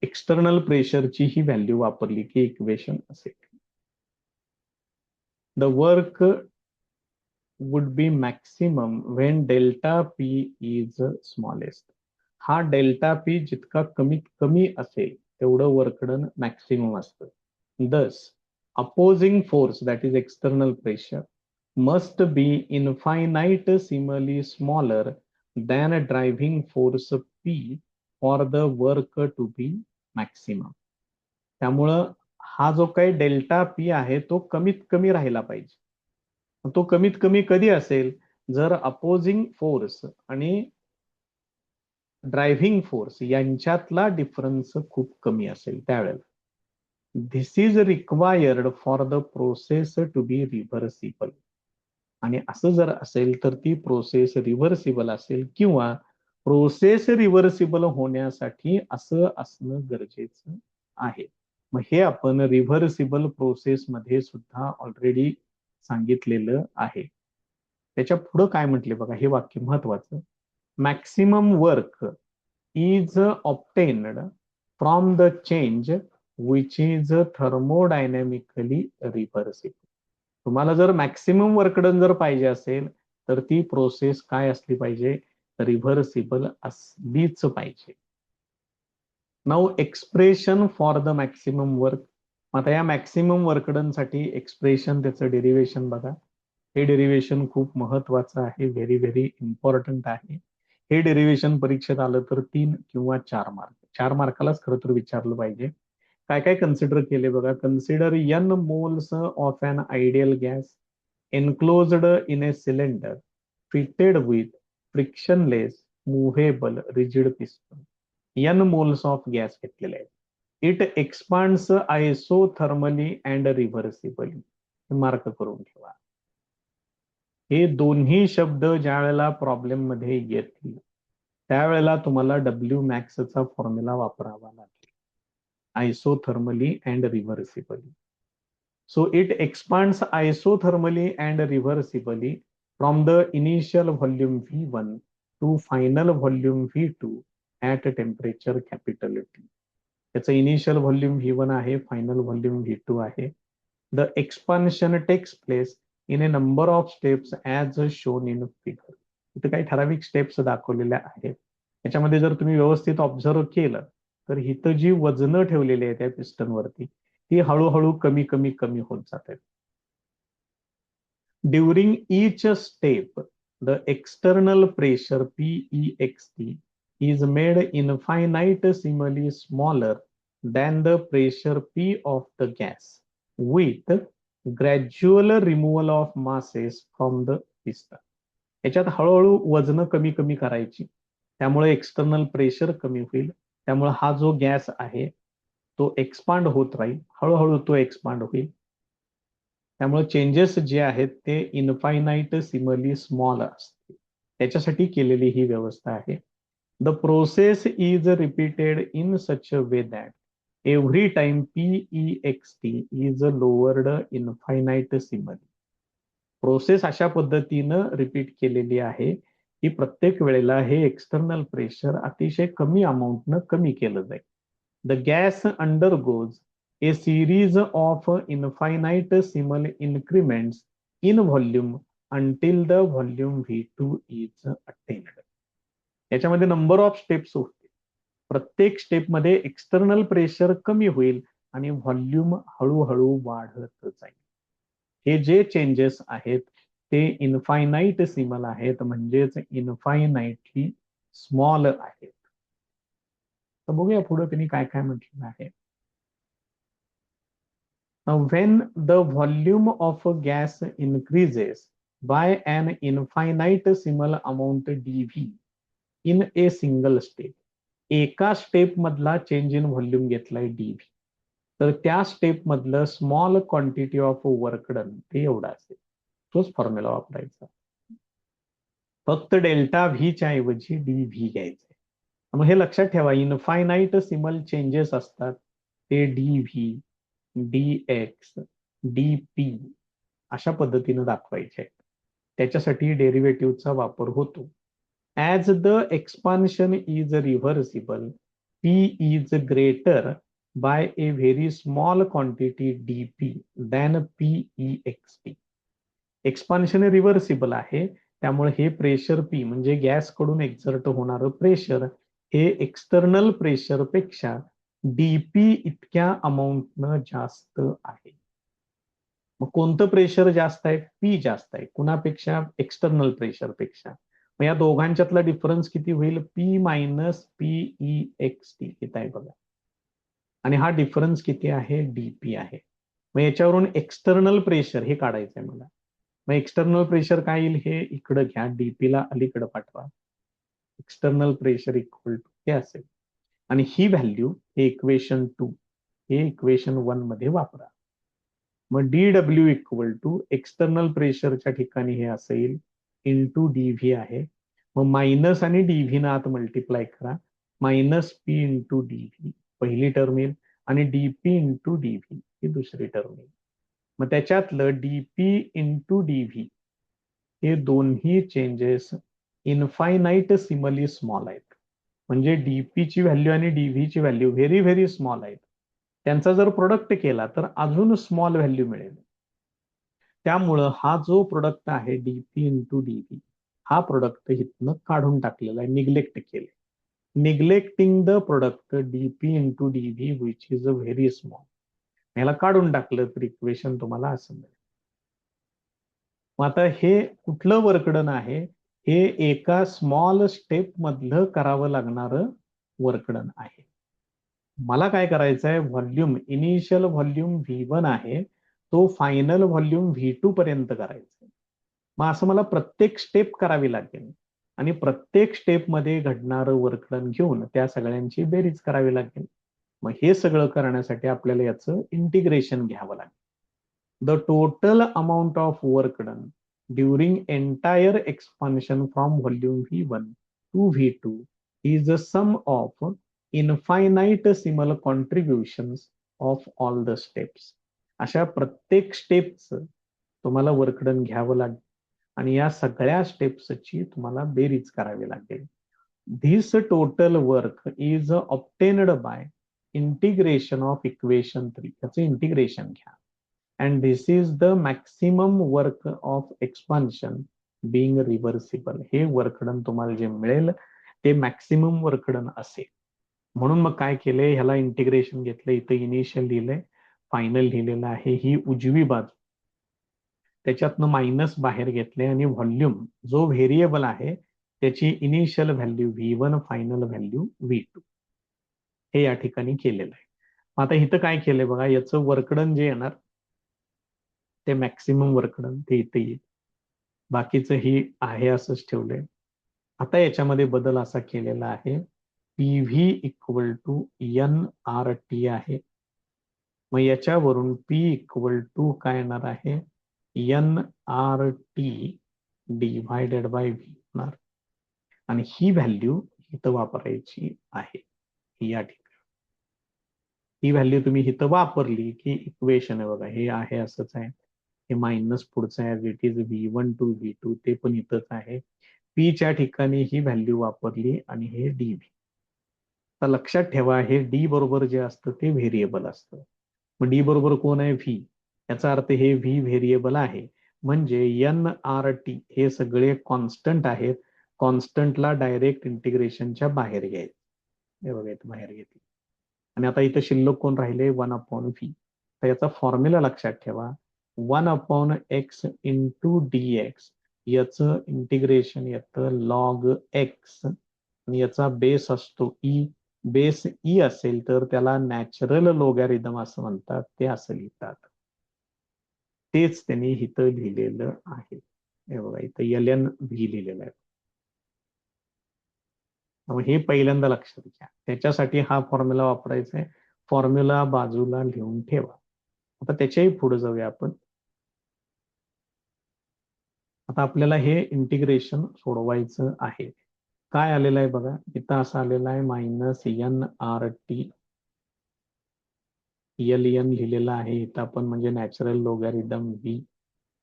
एक्सटर्नल प्रेशरची ही व्हॅल्यू वापरली की इक्वेशन असेल, the work would be maximum when delta P is smallest. हा डेल्टा पी जितका कमीत कमी असेल तेवढं वर्क डन मॅक्सिमम असतं. दस opposing force that is external pressure must be infinitesimally smaller than a driving force P for the work to be maximum. त्यामुळं हा जो काही डेल्टा पी आहे तो कमीत कमी राहिला पाहिजे. तो कमीत कमी कधी असेल, जर अपोजिंग फोर्स आणि ड्रायव्हिंग फोर्स यांच्यातला डिफरन्स खूप कमी असेल त्यावेळेला. This is required for the process to be reversible. आणि असं जर असेल तर ती प्रोसेस रिव्हर्सिबल असेल, किंवा प्रोसेस रिव्हर्सिबल होण्यासाठी असं असणं गरजेचं आहे. मग हे आपण रिव्हर्सिबल प्रोसेस मध्ये सुद्धा ऑलरेडी सांगितलेलं आहे. त्याच्या पुढं काय म्हटले बघा, हे वाक्य महत्वाचं. Maximum work is obtained from the change which is thermodynamically reversible. तुम्हाला जर मॅक्सिमम वर्कडन जर पाहिजे असेल तर ती प्रोसेस काय असली पाहिजे, रिव्हर्सिबल असलीच पाहिजे. Now expression for the maximum work. आता या मॅक्सिमम वर्कडन साठी एक्सप्रेशन, त्याचं डेरिवेशन बघा. हे डेरिवेशन खूप महत्वाचं आहे, व्हेरी व्हेरी इम्पॉर्टंट आहे. हे डेरिवेशन परीक्षेत आलं तर 3 किंवा 4 मार्क, 4 मार्कालाच खरं तर विचारलं पाहिजे. काय काय कन्सिडर केले बघा. Consider n moles of an ideal gas enclosed in a cylinder fitted with frictionless movable rigid piston. n moles of gas घेतलेले आहेत. It expands isothermally and reversibly. Mark करून ठेवा. हे दोन्ही शब्द ज्या वेळेला प्रॉब्लेम मध्ये येतील त्यावेळेला तुम्हाला डब्ल्यू मॅक्सचा फॉर्म्युला वापरावा लागेल, आयसोथर्मली and रिव्हर्सिबली. So it expands isothermally and reversibly from the initial volume V1 to final volume V2 at a temperature capital T. त्याचं इनिशियल व्हॉल्यूम V1 आहे, फायनल व्हॉल्यूम V2 आहे. The expansion takes place in a number of steps as shown in figure. इथे काही ठराविक steps दाखवलेल्या आहेत. याच्यामध्ये जर तुम्ही व्यवस्थित ऑब्झर्व केलं तर इथं जी वजनं ठेवलेली आहेत त्या पिस्टनवरती ती हळूहळू कमी कमी कमी होत जाते. During each step the external pressure PEXT is made infinitesimally smaller than the pressure P of the gas with gradual removal of masses from the piston. याच्यात हळूहळू वजन कमी कमी करायची, त्यामुळे एक्सटर्नल प्रेशर कमी होईल. त्यामुळे हा जो गॅस आहे तो एक्सपांड होत राहील, हळूहळू तो एक्सपांड होईल. त्यामुळे चेंजेस जे आहेत ते इनफायनाइटसिमली स्मॉल असतील. त्याच्यासाठी केलेली ही व्यवस्था आहे. The process is repeated in such a way that every time PEXT is lowered infinitesimally. Process अशा पद्धतीनं रिपीट केलेली आहे की प्रत्येक वेळेला हे एक्सटर्नल प्रेशर अतिशय कमी अमाऊंटनं कमी केलं जाईल. The gas undergoes a series of infinitesimal increments in volume until the volume V2 is attained. याच्यामध्ये नंबर ऑफ स्टेप्स होते. प्रत्येक स्टेपमध्ये एक्सटर्नल प्रेशर कमी होईल आणि व्हॉल्यूम हळूहळू वाढत जाईल. हे जे चेंजेस आहेत ते इनफायनाईटसिमल आहेत, म्हणजेच इनफायनाइटली स्मॉल आहेत. तर बघूया पुढे त्यांनी काय काय म्हटलेलं आहे. When the volume of a gas increases by an infinitesimal amount dV in a single step, एका स्टेप मधला चेंज इन व्हॉल्यूम घेतलाय dV, तर त्या स्टेप मधलं small quantity of work done ते एवढं असेल. तोच फॉर्म्युला वापरायचा. फक्त डेल्टा व्हीच्या ऐवजी dV घ्यायचंय. मग हे लक्षात ठेवा, इनफायनाईट सिमल चेंजेस असतात ते dV, dx, dp अशा पद्धतीने दाखवायचे. त्याच्यासाठी डेरिव्हेटिव्हचा वापर होतो. As the expansion is reversible, p is greater by A very small quantity dp than PEXP. Expansion reversible आहे, त्यामुळे हे प्रेशर P म्हणजे गॅस कडून एक्झर्ट होणारं प्रेशर हे एक्सटर्नल प्रेशर पेक्षा dP इतक्या अमाऊंटनं जास्त आहे. मग कोणतं प्रेशर जास्त आहे? P जास्त आहे. कुणापेक्षा? एक्सटर्नल प्रेशर पेक्षा. मग या दोघांच्यातला डिफरन्स किती होईल? P मायनस PEXT इथं आहे बघा. आणि हा डिफरन्स किती आहे? dP आहे. मग याच्यावरून एक्सटर्नल प्रेशर हे काढायचं आहे मला. मग एक्सटर्नल प्रेशर काय येईल? हे इकडं घ्या, डीपी ला अलीकडे पाठवा. एक्सटर्नल प्रेशर इक्वल टू हे असेल. आणि ही व्हॅल्यू हे इक्वेशन 2 हे इक्वेशन 1 मध्ये वापरा. मग DW इक्वल टू एक्सटर्नल प्रेशरच्या ठिकाणी हे असेल इंटू DV आहे. मग मायनस आणि DV ना आत मल्टिप्लाय करा. मायनस P इंटू DV पहिली टर्म येईल आणि DP इंटू DV ही दुसरी टर्म येईल. मग त्याच्यातलं DP इंटू DV हे दोन्ही चेंजेस इनफायनाईट सिमली स्मॉल आहेत. म्हणजे DP ची व्हॅल्यू आणि DV ची व्हॅल्यू व्हेरी व्हेरी स्मॉल आहेत. त्यांचा जर प्रोडक्ट केला तर अजून स्मॉल व्हॅल्यू मिळेल. त्यामुळं हा जो प्रोडक्ट आहे DP इंटू DV हा प्रोडक्ट इथनं काढून टाकलेला आहे, निग्लेक्ट केले. Neglecting the product DP into DV which is a very small. याला काढून टाकलं तर इक्वेशन तुम्हाला असं मिळेल. मग आता हे कुठलं वर्कडन आहे? हे एका स्मॉल स्टेप मधलं करावं लागणारं वर्कडन आहे. मला काय करायचं आहे? व्हॉल्यूम, इनिशियल व्हॉल्यूम V1 आहे, तो फायनल व्हॉल्यूम V2 पर्यंत करायचा. मग असं मला प्रत्येक स्टेप करावी लागेल आणि प्रत्येक स्टेप मध्ये घडणारं वर्कडन घेऊन त्या सगळ्यांची बेरीज करावी लागेल. मग हे सगळं करण्यासाठी आपल्याला याचं इंटिग्रेशन घ्यावं लागेल. The total amount of work done during entire expansion from volume V1 to V2 is the sum of infinitesimal contributions of all the steps. अशा प्रत्येक स्टेपचं तुम्हाला वर्क डन घ्यावं लागेल आणि या सगळ्या स्टेप्सची तुम्हाला बेरीज करावी लागेल. This total work is obtained by integration of equation 3. याचं इंटिग्रेशन घ्या. And this is the maximum work of expansion being reversible. हे वर्कडन तुम्हाला जे मिळेल ते मॅक्सिमम वर्कडन असेल. म्हणून मग काय केलंय? ह्याला इंटिग्रेशन घेतलं, इथं इनिशियल लिहिलंय, फायनल लिहिलेलं आहे. ही उजवी बाजू, त्याच्यातनं मायनस बाहेर घेतले आणि व्हॉल्यूम जो व्हेरिएबल आहे त्याची initial value V1, final value V2 हे या ठिकाणी केलेलं आहे. आता इथं काय केलंय बघा, याचं वर्कडन जे येणार ते मॅक्सिमम वर्कडन ते इथे येईल. बाकीचं ही आहे असंच ठेवलंय. आता याच्यामध्ये बदल असा केलेला आहे, PV इक्वल टू NRT आहे. मग याच्यावरून P इक्वल टू काय येणार आहे? NRT डिव्हायडेड बाय V होणार. आणि ही व्हॅल्यू इथं वापरायची आहे या ठिकाणी. ही व्हॅल्यू तुम्ही इथं वापरली की इक्वेशन आहे बघा, हे आहे असंच आहे. हे मायनस पुढचं आहे, it is V1 to V2 ते पण इथंच आहे. P च्या ठिकाणी ही व्हॅल्यू वापरली आणि हे DV. तर लक्षात ठेवा, हे D बरोबर जे असतं ते व्हेरिएबल असतं. मग D बरोबर कोण आहे? V. याचा अर्थ हे V व्हेरिएबल आहे. म्हणजे NRT हे सगळे कॉन्स्टंट आहेत. कॉन्स्टंटला डायरेक्ट इंटिग्रेशनच्या बाहेर घ्यायचं. हे बघा इथं बाहेर घेतलं. आणि आता इथं शिल्लक कोण राहिले? 1/V. तर याचा फॉर्म्युला लक्षात ठेवा. 1/x इंटू dx, याचं इंटिग्रेशन येतं लॉग x, आणि याचा बेस असतो ई. बेस ई असेल तर त्याला नॅचरल लोगॅरिथम असं म्हणतात, ते असं लिहितात. तेच त्यांनी इथं लिहिलेलं आहे. हे बघा इथं ln v लिहिलेलं आहे. मग हे पहिल्यांदा लक्षात घ्या. त्याच्यासाठी हा फॉर्म्युला वापरायचा आहे. फॉर्म्युला बाजूला लिहून ठेवा. आता त्याच्याही पुढे जाऊया आपण. आता आपल्याला हे इंटिग्रेशन सोडवायचं आहे. काय आलेलं आहे बघा, इथं असं आलेलं आहे -nrt ln लिहिलेलं आहे इथं आपण, म्हणजे नॅचरल लोगॅरिथम v.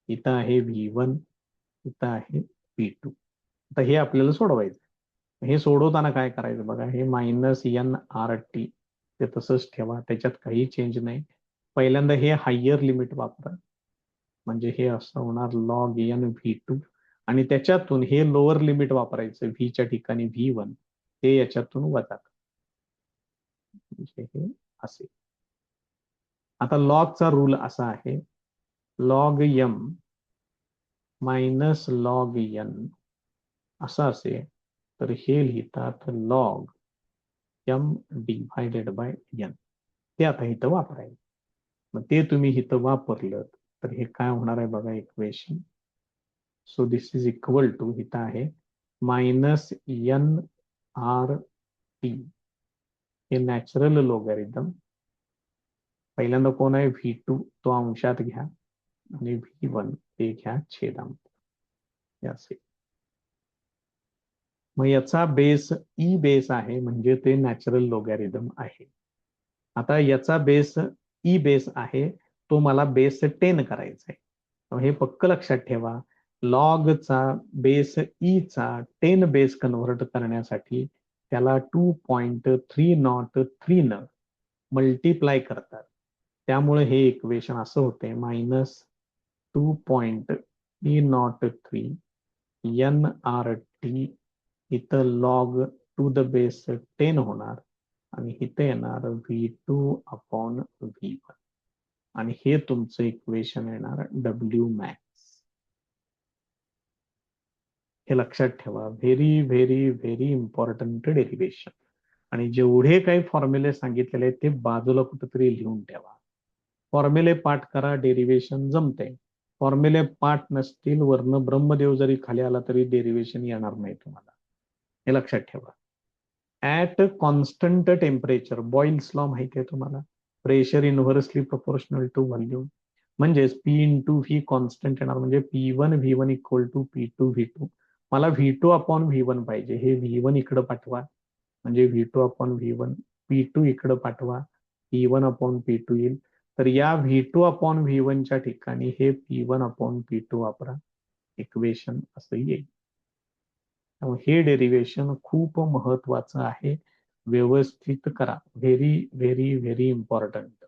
इथं आहे v1, इथं आहे v2. आता हे आपल्याला सोडवायचं. हे सोडवताना काय करायचं बघा, हे -nrt ते तसंच ठेवा, त्याच्यात काही चेंज नाही. पहिल्यांदा हे हायर लिमिट वापरा, म्हणजे हे असं होणार log n v2, आणि त्याच्यातून हे लोअर लिमिट वापरायचं व्हीच्या ठिकाणी v1, ते याच्यातून वजा, म्हणजे हे असे. आता लॉगचा रूल असा आहे, log m minus log n असं असेल तर हे लिहितात log m divided by n. ते आता इथं वापरायचं. मग ते तुम्ही इथं वापरलं तर हे काय होणार आहे बघा equation. So this is equal to, इथं आहे -nrt, हे नॅचरल लोगॅरिथम. पहिल्यांदा कोण आहे v2, तो अंशात घ्या, आणि v1 ते घ्या छेदामध्ये, असे. मग याचा बेस ई बेस आहे, म्हणजे ते नॅचरल लोगॅरिथम आहे. आता याचा बेस ई बेस आहे, तो मला बेस 10 करायचा आहे. हे पक्क लक्षात ठेवा, लॉगचा बेस ई चा 10 बेस कन्व्हर्ट करण्यासाठी त्याला 2.303 न मल्टिप्लाय करतात. त्यामुळे हे इक्वेशन असं होते -2.303 nrt, इथं लॉग टू द बेस 10 होणार, आणि इथं येणार v2/v1, आणि हे तुमचं इक्वेशन येणार w मॅक्स. हे लक्षात ठेवा, very very very important derivation. आणि जेवढे काही फॉर्म्युले सांगितलेले आहेत ते बाजूला कुठेतरी लिहून ठेवा. फॉर्म्युले पाठ करा, डेरिव्हेशन जमते. फॉर्म्युले पाठ नसतील, वर्ण ब्रह्मदेव जरी खाली आला तरी डेरिव्हेशन येणार नाही तुम्हाला, हे लक्षात ठेवा. At constant temperature, Boyle's law माहिती आहे तुम्हाला, pressure inversely proportional to volume, म्हणजेच P इंटू व्ही कॉन्स्टंट येणार, म्हणजे P1 V1 equal to P2 V2. मला V2/V1 पाहिजे, हे V1 इकडं पाठवा, म्हणजे V2/V1, P2 इकडं पाठवा, P1/P2 येईल. तर या V2/V1 च्या ठिकाणी हे P1/P2 वापरा, इक्वेशन असं येईल. हे डेरिव्हेशन खूप महत्वाचं आहे, व्यवस्थित करा, व्हेरी व्हेरी व्हेरी इम्पॉर्टंट.